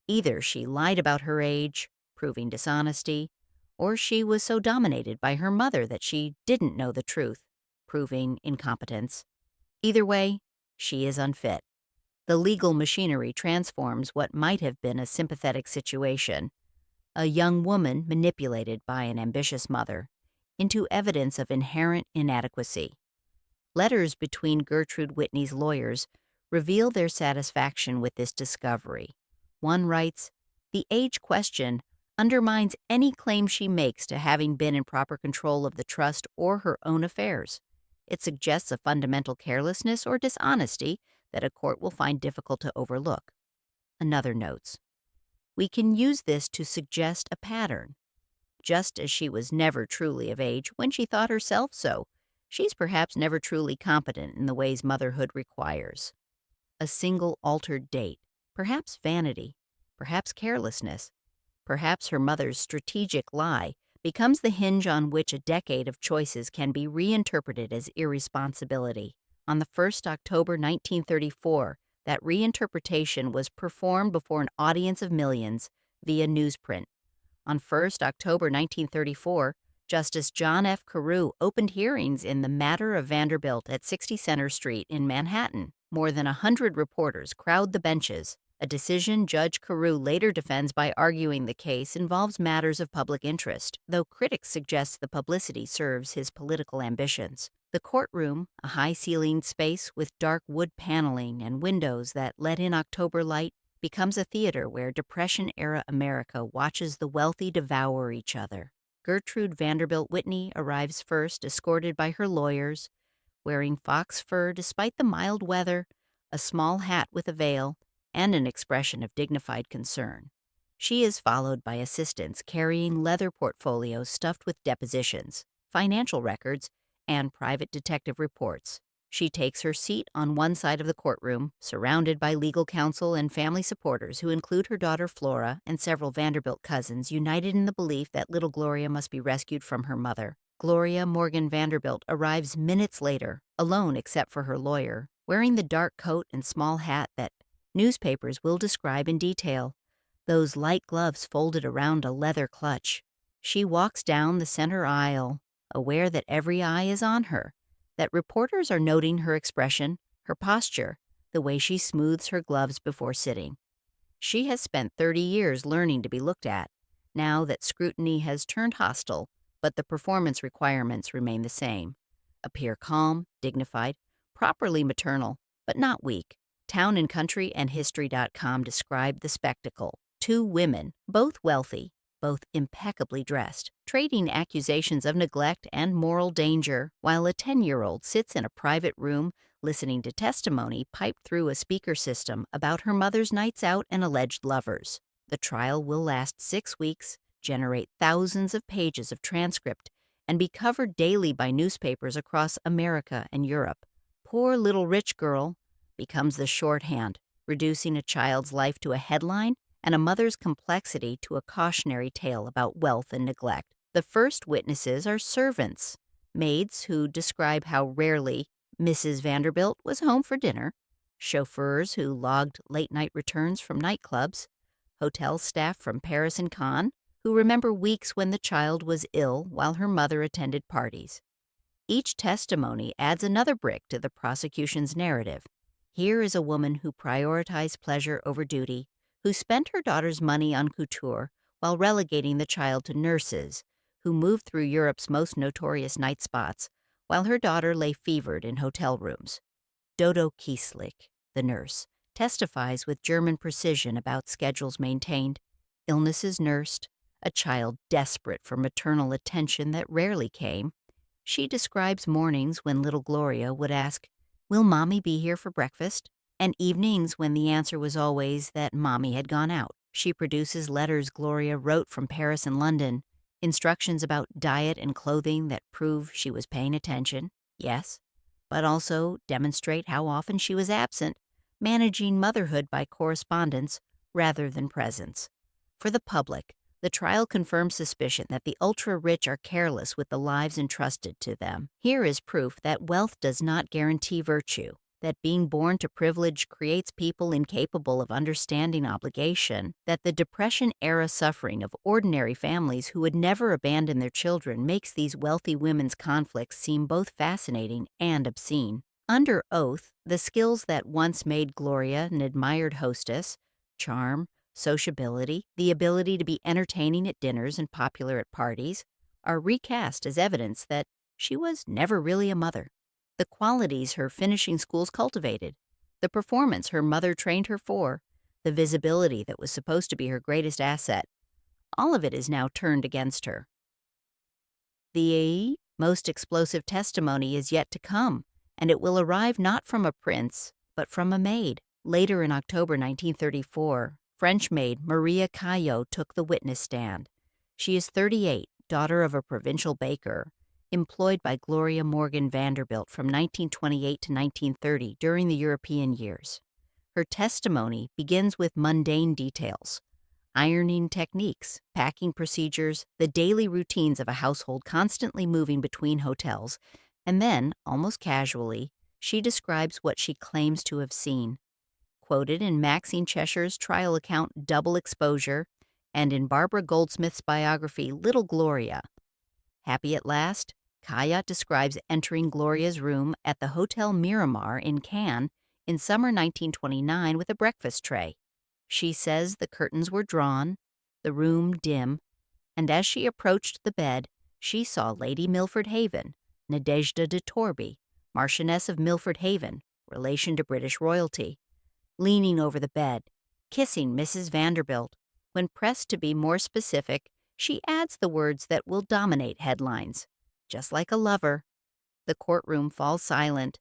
Either she lied about her age, proving dishonesty, or she was so dominated by her mother that she didn't know the truth, proving incompetence. Either way, she is unfit. The legal machinery transforms what might have been a sympathetic situation, a young woman manipulated by an ambitious mother, into evidence of inherent inadequacy. Letters between Gertrude Whitney's lawyers reveal their satisfaction with this discovery. One writes, "The age question undermines any claim she makes to having been in proper control of the trust or her own affairs. It suggests a fundamental carelessness or dishonesty that a court will find difficult to overlook." Another notes, "We can use this to suggest a pattern. Just as she was never truly of age when she thought herself so, she's perhaps never truly competent in the ways motherhood requires. A single altered date, perhaps vanity, perhaps carelessness, perhaps her mother's strategic lie, becomes the hinge on which a decade of choices can be reinterpreted as irresponsibility. On the 1st October 1934, that reinterpretation was performed before an audience of millions via newsprint. On 1st October 1934, Justice John F. Carew opened hearings in the matter of Vanderbilt at 60 Center Street in Manhattan. More than 100 reporters crowd the benches, a decision Judge Carew later defends by arguing the case involves matters of public interest, though critics suggest the publicity serves his political ambitions. The courtroom, a high-ceilinged space with dark wood paneling and windows that let in October light, becomes a theater where Depression-era America watches the wealthy devour each other. Gertrude Vanderbilt Whitney arrives first, escorted by her lawyers, wearing fox fur despite the mild weather, a small hat with a veil, and an expression of dignified concern. She is followed by assistants carrying leather portfolios stuffed with depositions, financial records, and private detective reports. She takes her seat on one side of the courtroom, surrounded by legal counsel and family supporters who include her daughter Flora and several Vanderbilt cousins united in the belief that little Gloria must be rescued from her mother. Gloria Morgan Vanderbilt arrives minutes later, alone except for her lawyer, wearing the dark coat and small hat that newspapers will describe in detail, those light gloves folded around a leather clutch. She walks down the center aisle, aware that every eye is on her, that reporters are noting her expression, her posture, the way she smooths her gloves before sitting. She has spent 30 years learning to be looked at, now that scrutiny has turned hostile, but the performance requirements remain the same. Appear calm, dignified, properly maternal, but not weak. Town and Country and History.com described the spectacle. Two women, both wealthy, both impeccably dressed, trading accusations of neglect and moral danger, while a 10-year-old sits in a private room listening to testimony piped through a speaker system about her mother's nights out and alleged lovers. The trial will last 6 weeks, generate thousands of pages of transcript, and be covered daily by newspapers across America and Europe. Poor Little Rich Girl becomes the shorthand, reducing a child's life to a headline and a mother's complexity to a cautionary tale about wealth and neglect. The first witnesses are servants, maids who describe how rarely Mrs. Vanderbilt was home for dinner, chauffeurs who logged late-night returns from nightclubs, hotel staff from Paris and Cannes who remember weeks when the child was ill while her mother attended parties. Each testimony adds another brick to the prosecution's narrative. Here is a woman who prioritized pleasure over duty, who spent her daughter's money on couture while relegating the child to nurses, who moved through Europe's most notorious night spots while her daughter lay fevered in hotel rooms. Dodo Kieslich, the nurse, testifies with German precision about schedules maintained, illnesses nursed, a child desperate for maternal attention that rarely came. She describes mornings when little Gloria would ask, "Will Mommy be here for breakfast?" and evenings when the answer was always that Mommy had gone out. She produces letters Gloria wrote from Paris and London, instructions about diet and clothing that prove she was paying attention, yes, but also demonstrate how often she was absent, managing motherhood by correspondence rather than presence. For the public, the trial confirms suspicion that the ultra-rich are careless with the lives entrusted to them. Here is proof that wealth does not guarantee virtue, that being born to privilege creates people incapable of understanding obligation, that the Depression-era suffering of ordinary families who would never abandon their children makes these wealthy women's conflicts seem both fascinating and obscene. Under oath, the skills that once made Gloria an admired hostess, charm, sociability, the ability to be entertaining at dinners and popular at parties, are recast as evidence that she was never really a mother. The qualities her finishing schools cultivated, the performance her mother trained her for, the visibility that was supposed to be her greatest asset, all of it is now turned against her. The most explosive testimony is yet to come, and it will arrive not from a prince, but from a maid. Later in October 1934, French maid Maria Caillot took the witness stand. She is 38, daughter of a provincial baker, employed by Gloria Morgan Vanderbilt from 1928 to 1930 during the European years. Her testimony begins with mundane details: ironing techniques, packing procedures, the daily routines of a household constantly moving between hotels, and then, almost casually, she describes what she claims to have seen. Quoted in Maxine Cheshire's trial account Double Exposure and in Barbara Goldsmith's biography Little Gloria. Happy at last, Caillot describes entering Gloria's room at the Hotel Miramar in Cannes in summer 1929 with a breakfast tray. She says the curtains were drawn, the room dim, and as she approached the bed, she saw Lady Milford Haven, Nadezhda de Torby, Marchioness of Milford Haven, relation to British royalty, leaning over the bed, kissing Mrs. Vanderbilt. When pressed to be more specific, she adds the words that will dominate headlines. Just like a lover. The courtroom falls silent.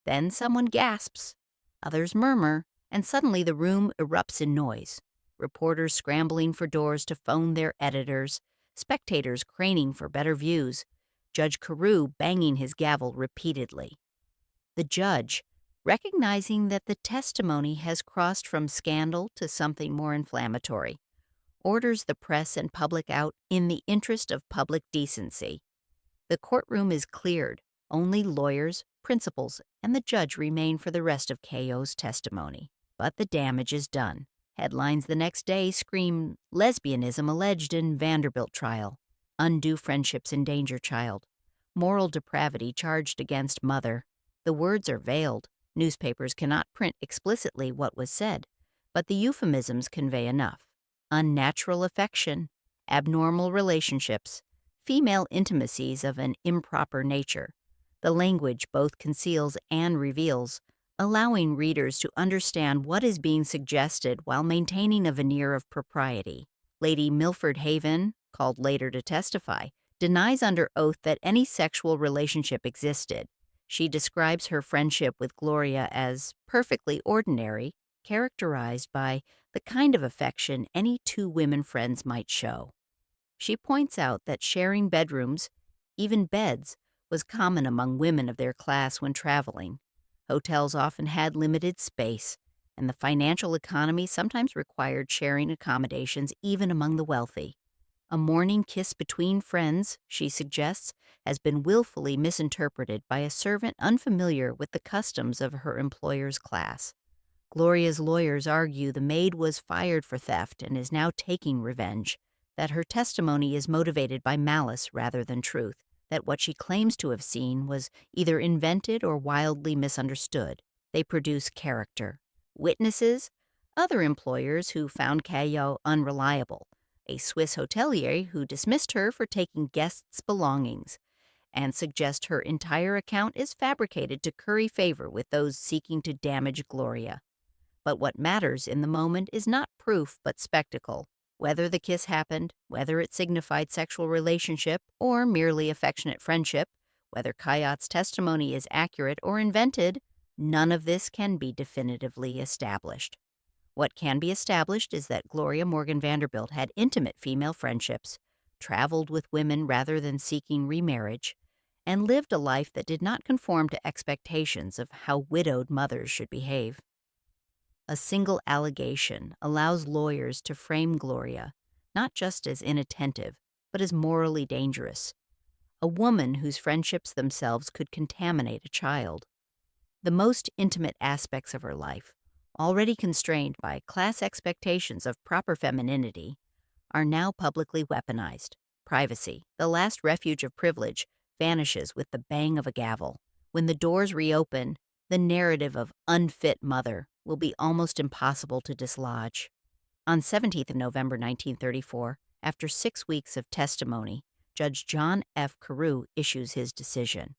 Then someone gasps. Others murmur, and suddenly the room erupts in noise. Reporters scrambling for doors to phone their editors, spectators craning for better views, Judge Carew banging his gavel repeatedly. The judge, recognizing that the testimony has crossed from scandal to something more inflammatory, orders the press and public out in the interest of public decency. The courtroom is cleared. Only lawyers, principals, and the judge remain for the rest of Caillot's testimony. But the damage is done. Headlines the next day scream lesbianism alleged in Vanderbilt trial, undue friendships endanger child, moral depravity charged against mother. The words are veiled. Newspapers cannot print explicitly what was said, but the euphemisms convey enough. Unnatural affection, abnormal relationships, female intimacies of an improper nature. The language both conceals and reveals, allowing readers to understand what is being suggested while maintaining a veneer of propriety. Lady Milford Haven, called later to testify, denies under oath that any sexual relationship existed. She describes her friendship with Gloria as perfectly ordinary, characterized by the kind of affection any two women friends might show. She points out that sharing bedrooms, even beds, was common among women of their class when traveling. Hotels often had limited space, and the financial economy sometimes required sharing accommodations even among the wealthy. A morning kiss between friends, she suggests, has been willfully misinterpreted by a servant unfamiliar with the customs of her employer's class. Gloria's lawyers argue the maid was fired for theft and is now taking revenge, that her testimony is motivated by malice rather than truth, that what she claims to have seen was either invented or wildly misunderstood. They produce character. Witnesses? Other employers who found Caillot unreliable, a Swiss hotelier who dismissed her for taking guests' belongings, and suggest her entire account is fabricated to curry favor with those seeking to damage Gloria. But what matters in the moment is not proof but spectacle. Whether the kiss happened, whether it signified sexual relationship or merely affectionate friendship, whether Caillot's testimony is accurate or invented, none of this can be definitively established. What can be established is that Gloria Morgan Vanderbilt had intimate female friendships, traveled with women rather than seeking remarriage, and lived a life that did not conform to expectations of how widowed mothers should behave. A single allegation allows lawyers to frame Gloria not just as inattentive, but as morally dangerous, a woman whose friendships themselves could contaminate a child. The most intimate aspects of her life, already constrained by class expectations of proper femininity, are now publicly weaponized. Privacy, the last refuge of privilege, vanishes with the bang of a gavel. When the doors reopen, the narrative of unfit mother will be almost impossible to dislodge. On 17th of November 1934, after 6 weeks of testimony, Judge John F. Carew issues his decision.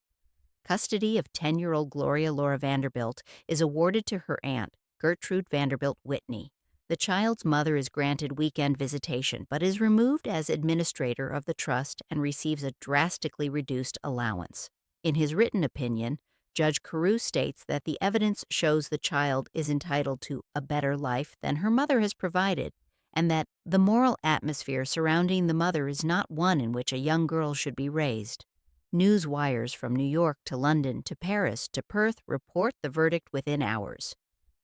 Custody of 10-year-old Gloria Laura Vanderbilt is awarded to her aunt, Gertrude Vanderbilt Whitney. The child's mother is granted weekend visitation, but is removed as administrator of the trust and receives a drastically reduced allowance. In his written opinion, Judge Carew states that the evidence shows the child is entitled to a better life than her mother has provided, and that the moral atmosphere surrounding the mother is not one in which a young girl should be raised. News wires from New York to London to Paris to Perth report the verdict within hours.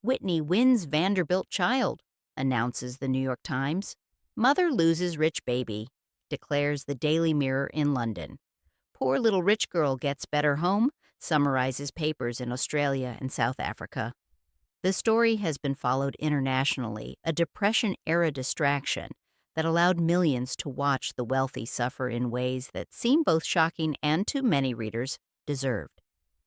Whitney wins Vanderbilt child, announces the New York Times. Mother loses rich baby, declares the Daily Mirror in London. Poor little rich girl gets better home, summarizes papers in Australia and South Africa. The story has been followed internationally, a Depression-era distraction that allowed millions to watch the wealthy suffer in ways that seem both shocking and, to many readers, deserved.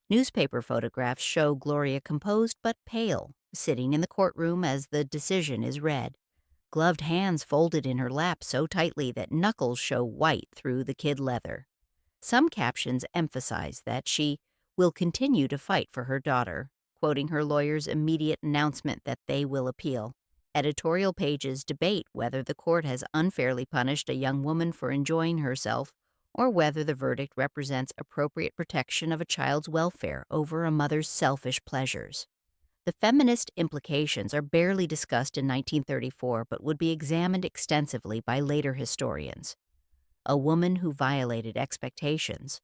Newspaper photographs show Gloria composed but pale, sitting in the courtroom as the decision is read, gloved hands folded in her lap so tightly that knuckles show white through the kid leather. Some captions emphasize that she will continue to fight for her daughter, quoting her lawyer's immediate announcement that they will appeal. Editorial pages debate whether the court has unfairly punished a young woman for enjoying herself or whether the verdict represents appropriate protection of a child's welfare over a mother's selfish pleasures. The feminist implications are barely discussed in 1934 but would be examined extensively by later historians. A woman who violated expectations,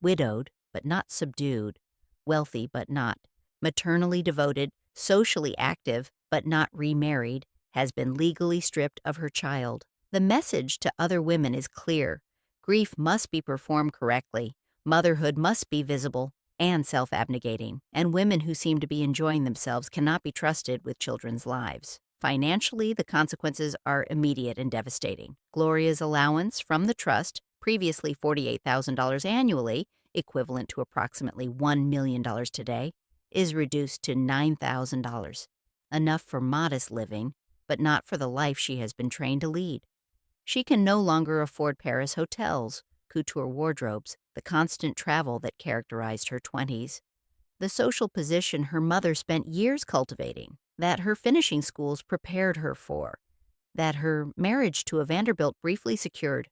widowed but not subdued, wealthy but not, maternally devoted, socially active but not remarried, has been legally stripped of her child. The message to other women is clear. Grief must be performed correctly, motherhood must be visible and self-abnegating, and women who seem to be enjoying themselves cannot be trusted with children's lives. Financially, the consequences are immediate and devastating. Gloria's allowance from the trust, previously $48,000 annually, equivalent to approximately $1 million today, is reduced to $9,000, enough for modest living, but not for the life she has been trained to lead. She can no longer afford Paris hotels, couture wardrobes, the constant travel that characterized her 20s, the social position her mother spent years cultivating, that her finishing schools prepared her for, that her marriage to a Vanderbilt briefly secured.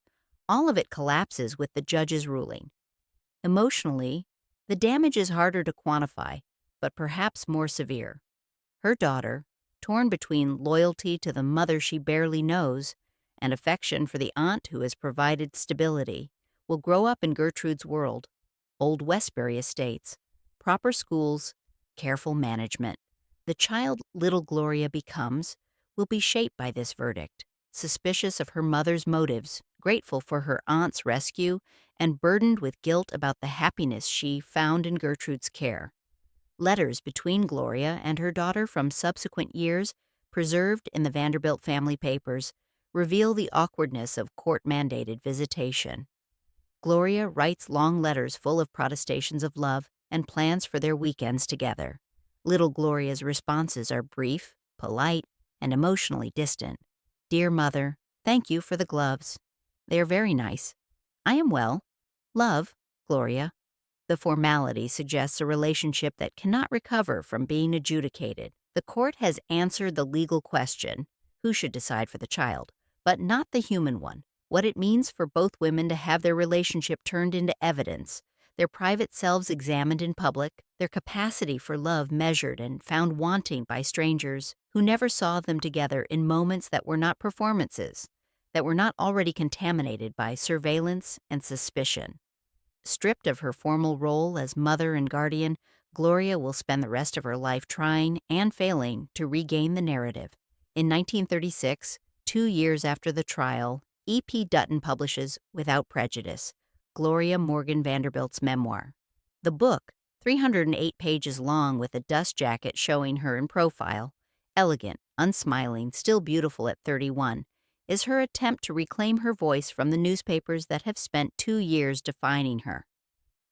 All of it collapses with the judge's ruling. Emotionally, the damage is harder to quantify, but perhaps more severe. Her daughter, torn between loyalty to the mother she barely knows and affection for the aunt who has provided stability, will grow up in Gertrude's world, old Westbury estates, proper schools, careful management. The child little Gloria becomes will be shaped by this verdict, suspicious of her mother's motives, grateful for her aunt's rescue and burdened with guilt about the happiness she found in Gertrude's care. Letters between Gloria and her daughter from subsequent years, preserved in the Vanderbilt family papers, reveal the awkwardness of court-mandated visitation. Gloria writes long letters full of protestations of love and plans for their weekends together. Little Gloria's responses are brief, polite, and emotionally distant. Dear Mother, thank you for the gloves. They are very nice. I am well. Love, Gloria. The formality suggests a relationship that cannot recover from being adjudicated. The court has answered the legal question, who should decide for the child, but not the human one, what it means for both women to have their relationship turned into evidence, their private selves examined in public, their capacity for love measured and found wanting by strangers who never saw them together in moments that were not performances, that were not already contaminated by surveillance and suspicion. Stripped of her formal role as mother and guardian, Gloria will spend the rest of her life trying and failing to regain the narrative. In 1936, 2 years after the trial, E.P. Dutton publishes Without Prejudice, Gloria Morgan Vanderbilt's memoir. The book, 308 pages long with a dust jacket showing her in profile, elegant, unsmiling, still beautiful at 31, is her attempt to reclaim her voice from the newspapers that have spent 2 years defining her.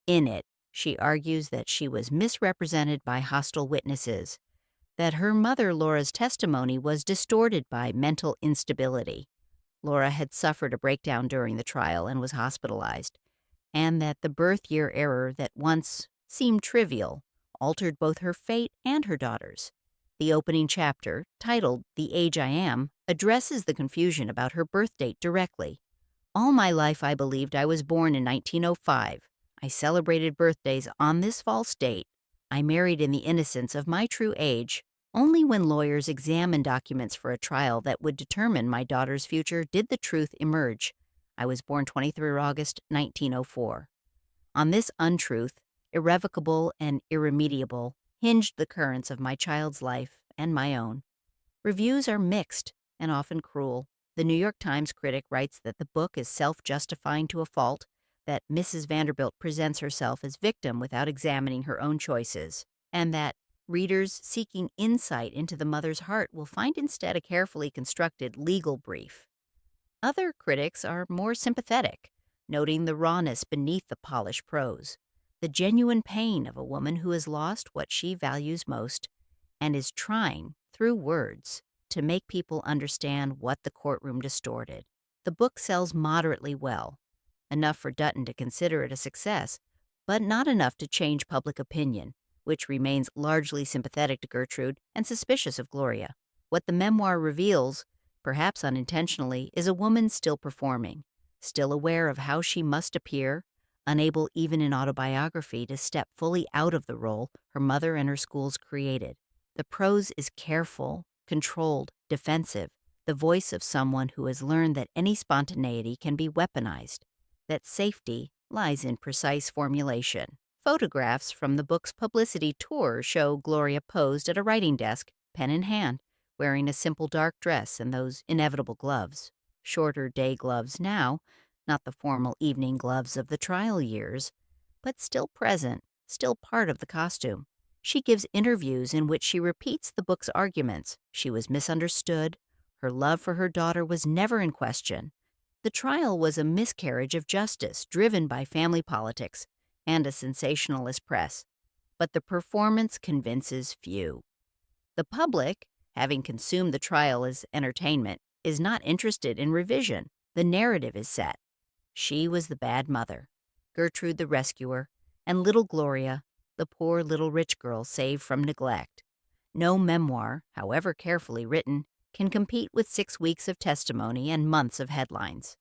In it, she argues that she was misrepresented by hostile witnesses, that her mother Laura's testimony was distorted by mental instability. Laura had suffered a breakdown during the trial and was hospitalized, and that the birth year error that once seemed trivial altered both her fate and her daughter's. The opening chapter, titled The Age I Am, addresses the confusion about her birth date directly. All my life I believed I was born in 1905. I celebrated birthdays on this false date. I married in the innocence of my true age. Only when lawyers examined documents for a trial that would determine my daughter's future did the truth emerge. I was born 23 August 1904. On this untruth, irrevocable and irremediable, hinged the currents of my child's life and my own. Reviews are mixed and often cruel. The New York Times critic writes that the book is self-justifying to a fault, that Mrs. Vanderbilt presents herself as victim without examining her own choices, and that readers seeking insight into the mother's heart will find instead a carefully constructed legal brief. Other critics are more sympathetic, noting the rawness beneath the polished prose, the genuine pain of a woman who has lost what she values most and is trying, through words, to make people understand what the courtroom distorted. The book sells moderately well, enough for Dutton to consider it a success, but not enough to change public opinion, which remains largely sympathetic to Gertrude and suspicious of Gloria. What the memoir reveals, perhaps unintentionally, is a woman still performing, still aware of how she must appear, unable even in autobiography to step fully out of the role her mother and her schools created. The prose is careful, controlled, defensive, the voice of someone who has learned that any spontaneity can be weaponized, that safety lies in precise formulation. Photographs from the book's publicity tour show Gloria posed at a writing desk, pen in hand, wearing a simple dark dress and those inevitable gloves. Shorter day gloves now, not the formal evening gloves of the trial years, but still present, still part of the costume. She gives interviews in which she repeats the book's arguments. She was misunderstood. Her love for her daughter was never in question. The trial was a miscarriage of justice driven by family politics and a sensationalist press, but the performance convinces few. The public, having consumed the trial as entertainment, is not interested in revision. The narrative is set. She was the bad mother, Gertrude the rescuer, and little Gloria, the poor little rich girl saved from neglect. No memoir, however carefully written, can compete with 6 weeks of testimony and months of headlines.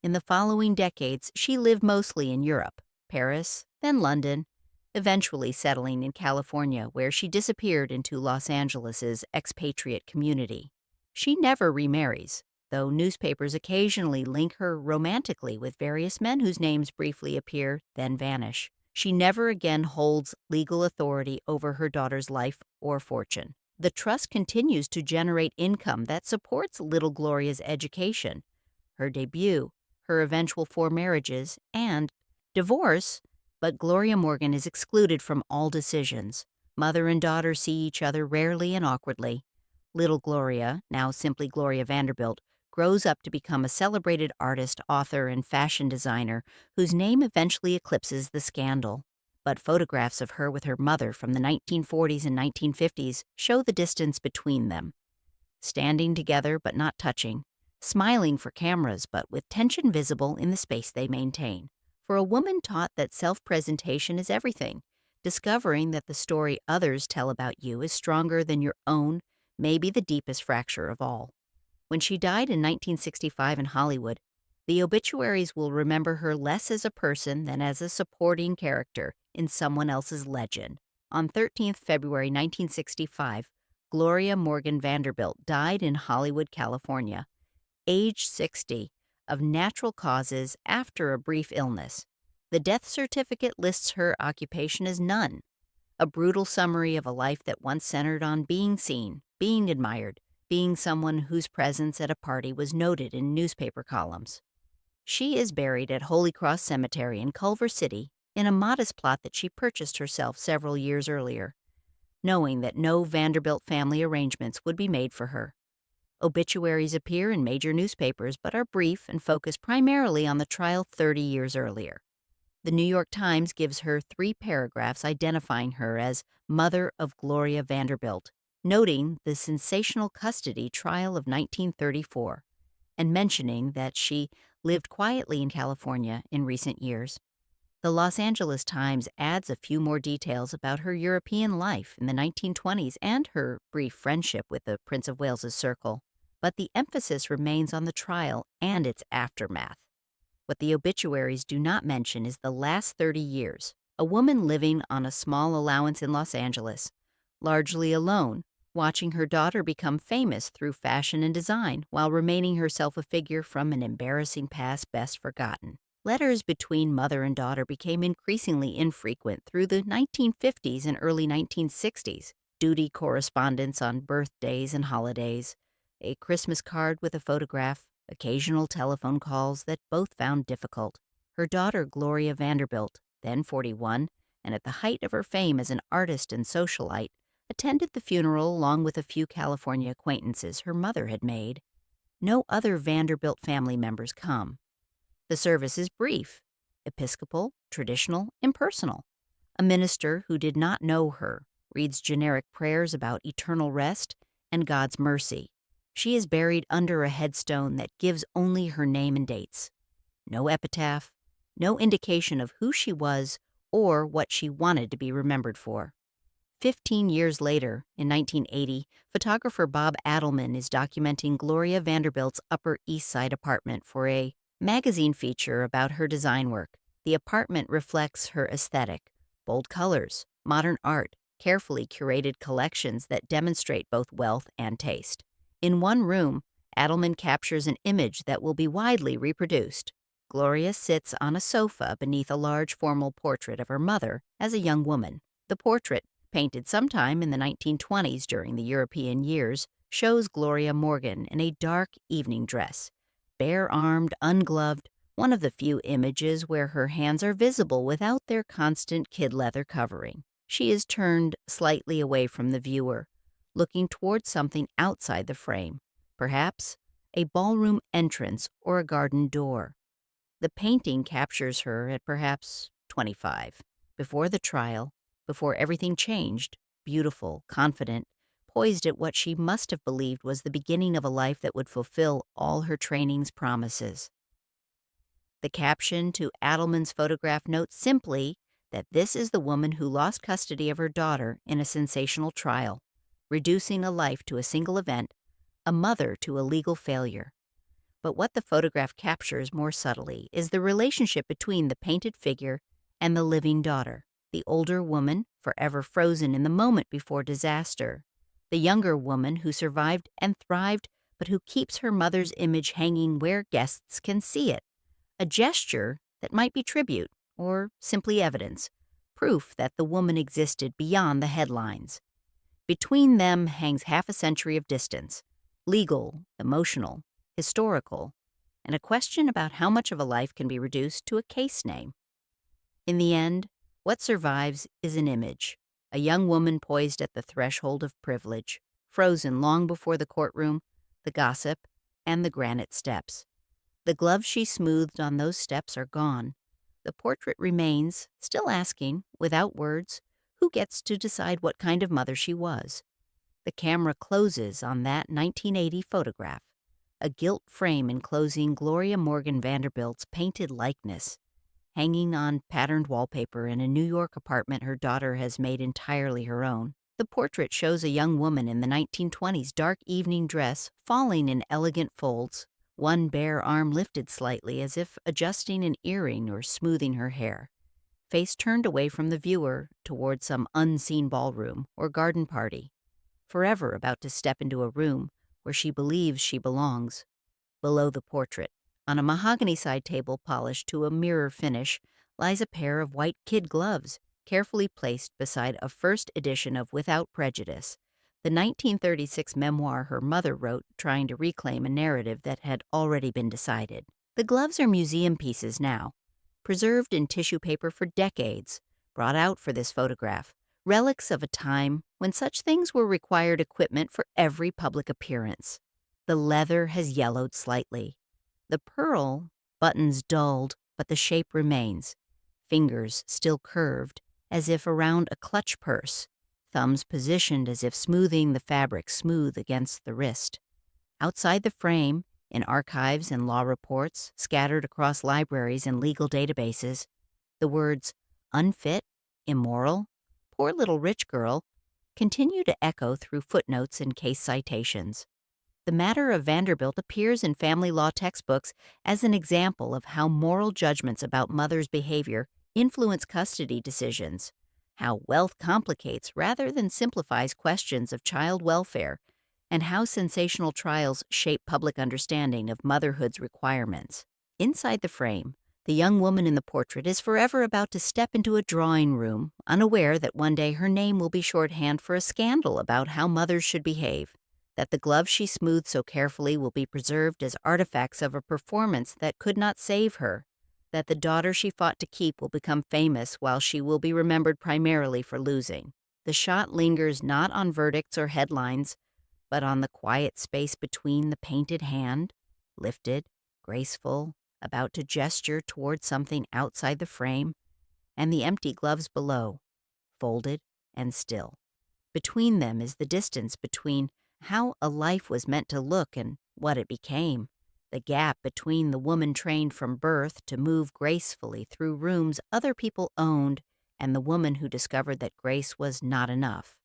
In the following decades, she lived mostly in Europe, Paris, then London, eventually settling in California, where she disappeared into Los Angeles's expatriate community. She never remarries, though newspapers occasionally link her romantically with various men whose names briefly appear, then vanish. She never again holds legal authority over her daughter's life or fortune. The trust continues to generate income that supports little Gloria's education, her debut, her eventual 4 marriages, and divorce, but Gloria Morgan is excluded from all decisions. Mother and daughter see each other rarely and awkwardly. Little Gloria, now simply Gloria Vanderbilt, grows up to become a celebrated artist, author, and fashion designer whose name eventually eclipses the scandal. But photographs of her with her mother from the 1940s and 1950s show the distance between them. Standing together but not touching, smiling for cameras but with tension visible in the space they maintain. For a woman taught that self-presentation is everything, discovering that the story others tell about you is stronger than your own may be the deepest fracture of all. When she died in 1965 in Hollywood, the obituaries will remember her less as a person than as a supporting character in someone else's legend. On 13th February 1965, Gloria Morgan Vanderbilt died in Hollywood, California, age 60, of natural causes after a brief illness. The death certificate lists her occupation as none, a brutal summary of a life that once centered on being seen, being admired, being someone whose presence at a party was noted in newspaper columns. She is buried at Holy Cross Cemetery in Culver City in a modest plot that she purchased herself several years earlier, knowing that no Vanderbilt family arrangements would be made for her. Obituaries appear in major newspapers but are brief and focus primarily on the trial 30 years earlier. The New York Times gives her 3 paragraphs identifying her as Mother of Gloria Vanderbilt, noting the sensational custody trial of 1934, and mentioning that she lived quietly in California in recent years. The Los Angeles Times adds a few more details about her European life in the 1920s and her brief friendship with the Prince of Wales's circle, but the emphasis remains on the trial and its aftermath. What the obituaries do not mention is the last 30 years, a woman living on a small allowance in Los Angeles, largely alone, watching her daughter become famous through fashion and design while remaining herself a figure from an embarrassing past best forgotten. Letters between mother and daughter became increasingly infrequent through the 1950s and early 1960s. Duty correspondence on birthdays and holidays, a Christmas card with a photograph, occasional telephone calls that both found difficult. Her daughter, Gloria Vanderbilt, then 41, and at the height of her fame as an artist and socialite, attended the funeral along with a few California acquaintances her mother had made. No other Vanderbilt family members come. The service is brief, Episcopal, traditional, impersonal. A minister who did not know her reads generic prayers about eternal rest and God's mercy. She is buried under a headstone that gives only her name and dates. No epitaph, no indication of who she was or what she wanted to be remembered for. 15 years later, in 1980, photographer Bob Adelman is documenting Gloria Vanderbilt's Upper East Side apartment for a magazine feature about her design work. The apartment reflects her aesthetic: bold colors, modern art, carefully curated collections that demonstrate both wealth and taste. In one room, Adelman captures an image that will be widely reproduced. Gloria sits on a sofa beneath a large formal portrait of her mother as a young woman. The portrait, painted sometime in the 1920s during the European years, shows Gloria Morgan in a dark evening dress, bare-armed, ungloved, one of the few images where her hands are visible without their constant kid leather covering. She is turned slightly away from the viewer, looking towards something outside the frame, perhaps a ballroom entrance or a garden door. The painting captures her at perhaps 25, before the trial, before everything changed, beautiful, confident, poised at what she must have believed was the beginning of a life that would fulfill all her training's promises. The caption to Adelman's photograph notes simply that this is the woman who lost custody of her daughter in a sensational trial, reducing a life to a single event, a mother to a legal failure. But what the photograph captures more subtly is the relationship between the painted figure and the living daughter, the older woman forever frozen in the moment before disaster, the younger woman who survived and thrived but who keeps her mother's image hanging where guests can see it, a gesture that might be tribute or simply evidence, proof that the woman existed beyond the headlines. Between them hangs half a century of distance, legal, emotional, historical, and a question about how much of a life can be reduced to a case name. In the end, what survives is an image, a young woman poised at the threshold of privilege, frozen long before the courtroom, the gossip, and the granite steps. The gloves she smoothed on those steps are gone. The portrait remains, still asking, without words, who gets to decide what kind of mother she was. The camera closes on that 1980 photograph, a gilt frame enclosing Gloria Morgan Vanderbilt's painted likeness, hanging on patterned wallpaper in a New York apartment her daughter has made entirely her own. The portrait shows a young woman in the 1920s dark evening dress falling in elegant folds, one bare arm lifted slightly as if adjusting an earring or smoothing her hair, face turned away from the viewer toward some unseen ballroom or garden party, forever about to step into a room where she believes she belongs. Below the portrait, on a mahogany side table polished to a mirror finish, lies a pair of white kid gloves, carefully placed beside a first edition of Without Prejudice, the 1936 memoir her mother wrote trying to reclaim a narrative that had already been decided. The gloves are museum pieces now, preserved in tissue paper for decades, brought out for this photograph, relics of a time when such things were required equipment for every public appearance. The leather has yellowed slightly. The pearl, buttons dulled, but the shape remains. Fingers still curved, as if around a clutch purse, thumbs positioned as if smoothing the fabric smooth against the wrist. Outside the frame, in archives and law reports scattered across libraries and legal databases, the words unfit, immoral, poor little rich girl continue to echo through footnotes and case citations. The matter of Vanderbilt appears in family law textbooks as an example of how moral judgments about mothers' behavior influence custody decisions, how wealth complicates rather than simplifies questions of child welfare, and how sensational trials shape public understanding of motherhood's requirements. Inside the frame, the young woman in the portrait is forever about to step into a drawing room, unaware that one day her name will be shorthand for a scandal about how mothers should behave, that the gloves she smoothed so carefully will be preserved as artifacts of a performance that could not save her, that the daughter she fought to keep will become famous while she will be remembered primarily for losing. The shot lingers not on verdicts or headlines, but on the quiet space between the painted hand, lifted, graceful, about to gesture toward something outside the frame, and the empty gloves below, folded and still. Between them is the distance between how a life was meant to look and what it became, the gap between the woman trained from birth to move gracefully through rooms other people owned and the woman who discovered that grace was not enough,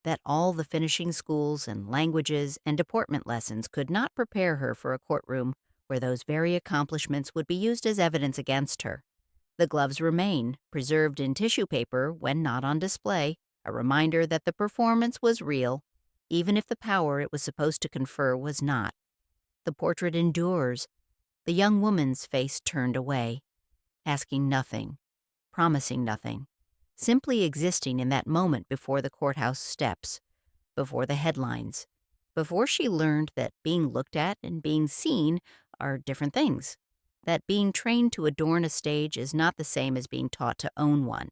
that all the finishing schools and languages and deportment lessons could not prepare her for a courtroom where those very accomplishments would be used as evidence against her. The gloves remain, preserved in tissue paper when not on display, a reminder that the performance was real, even if the power it was supposed to confer was not. The portrait endures, the young woman's face turned away, asking nothing, promising nothing, simply existing in that moment before the courthouse steps, before the headlines, before she learned that being looked at and being seen are different things, that being trained to adorn a stage is not the same as being taught to own one.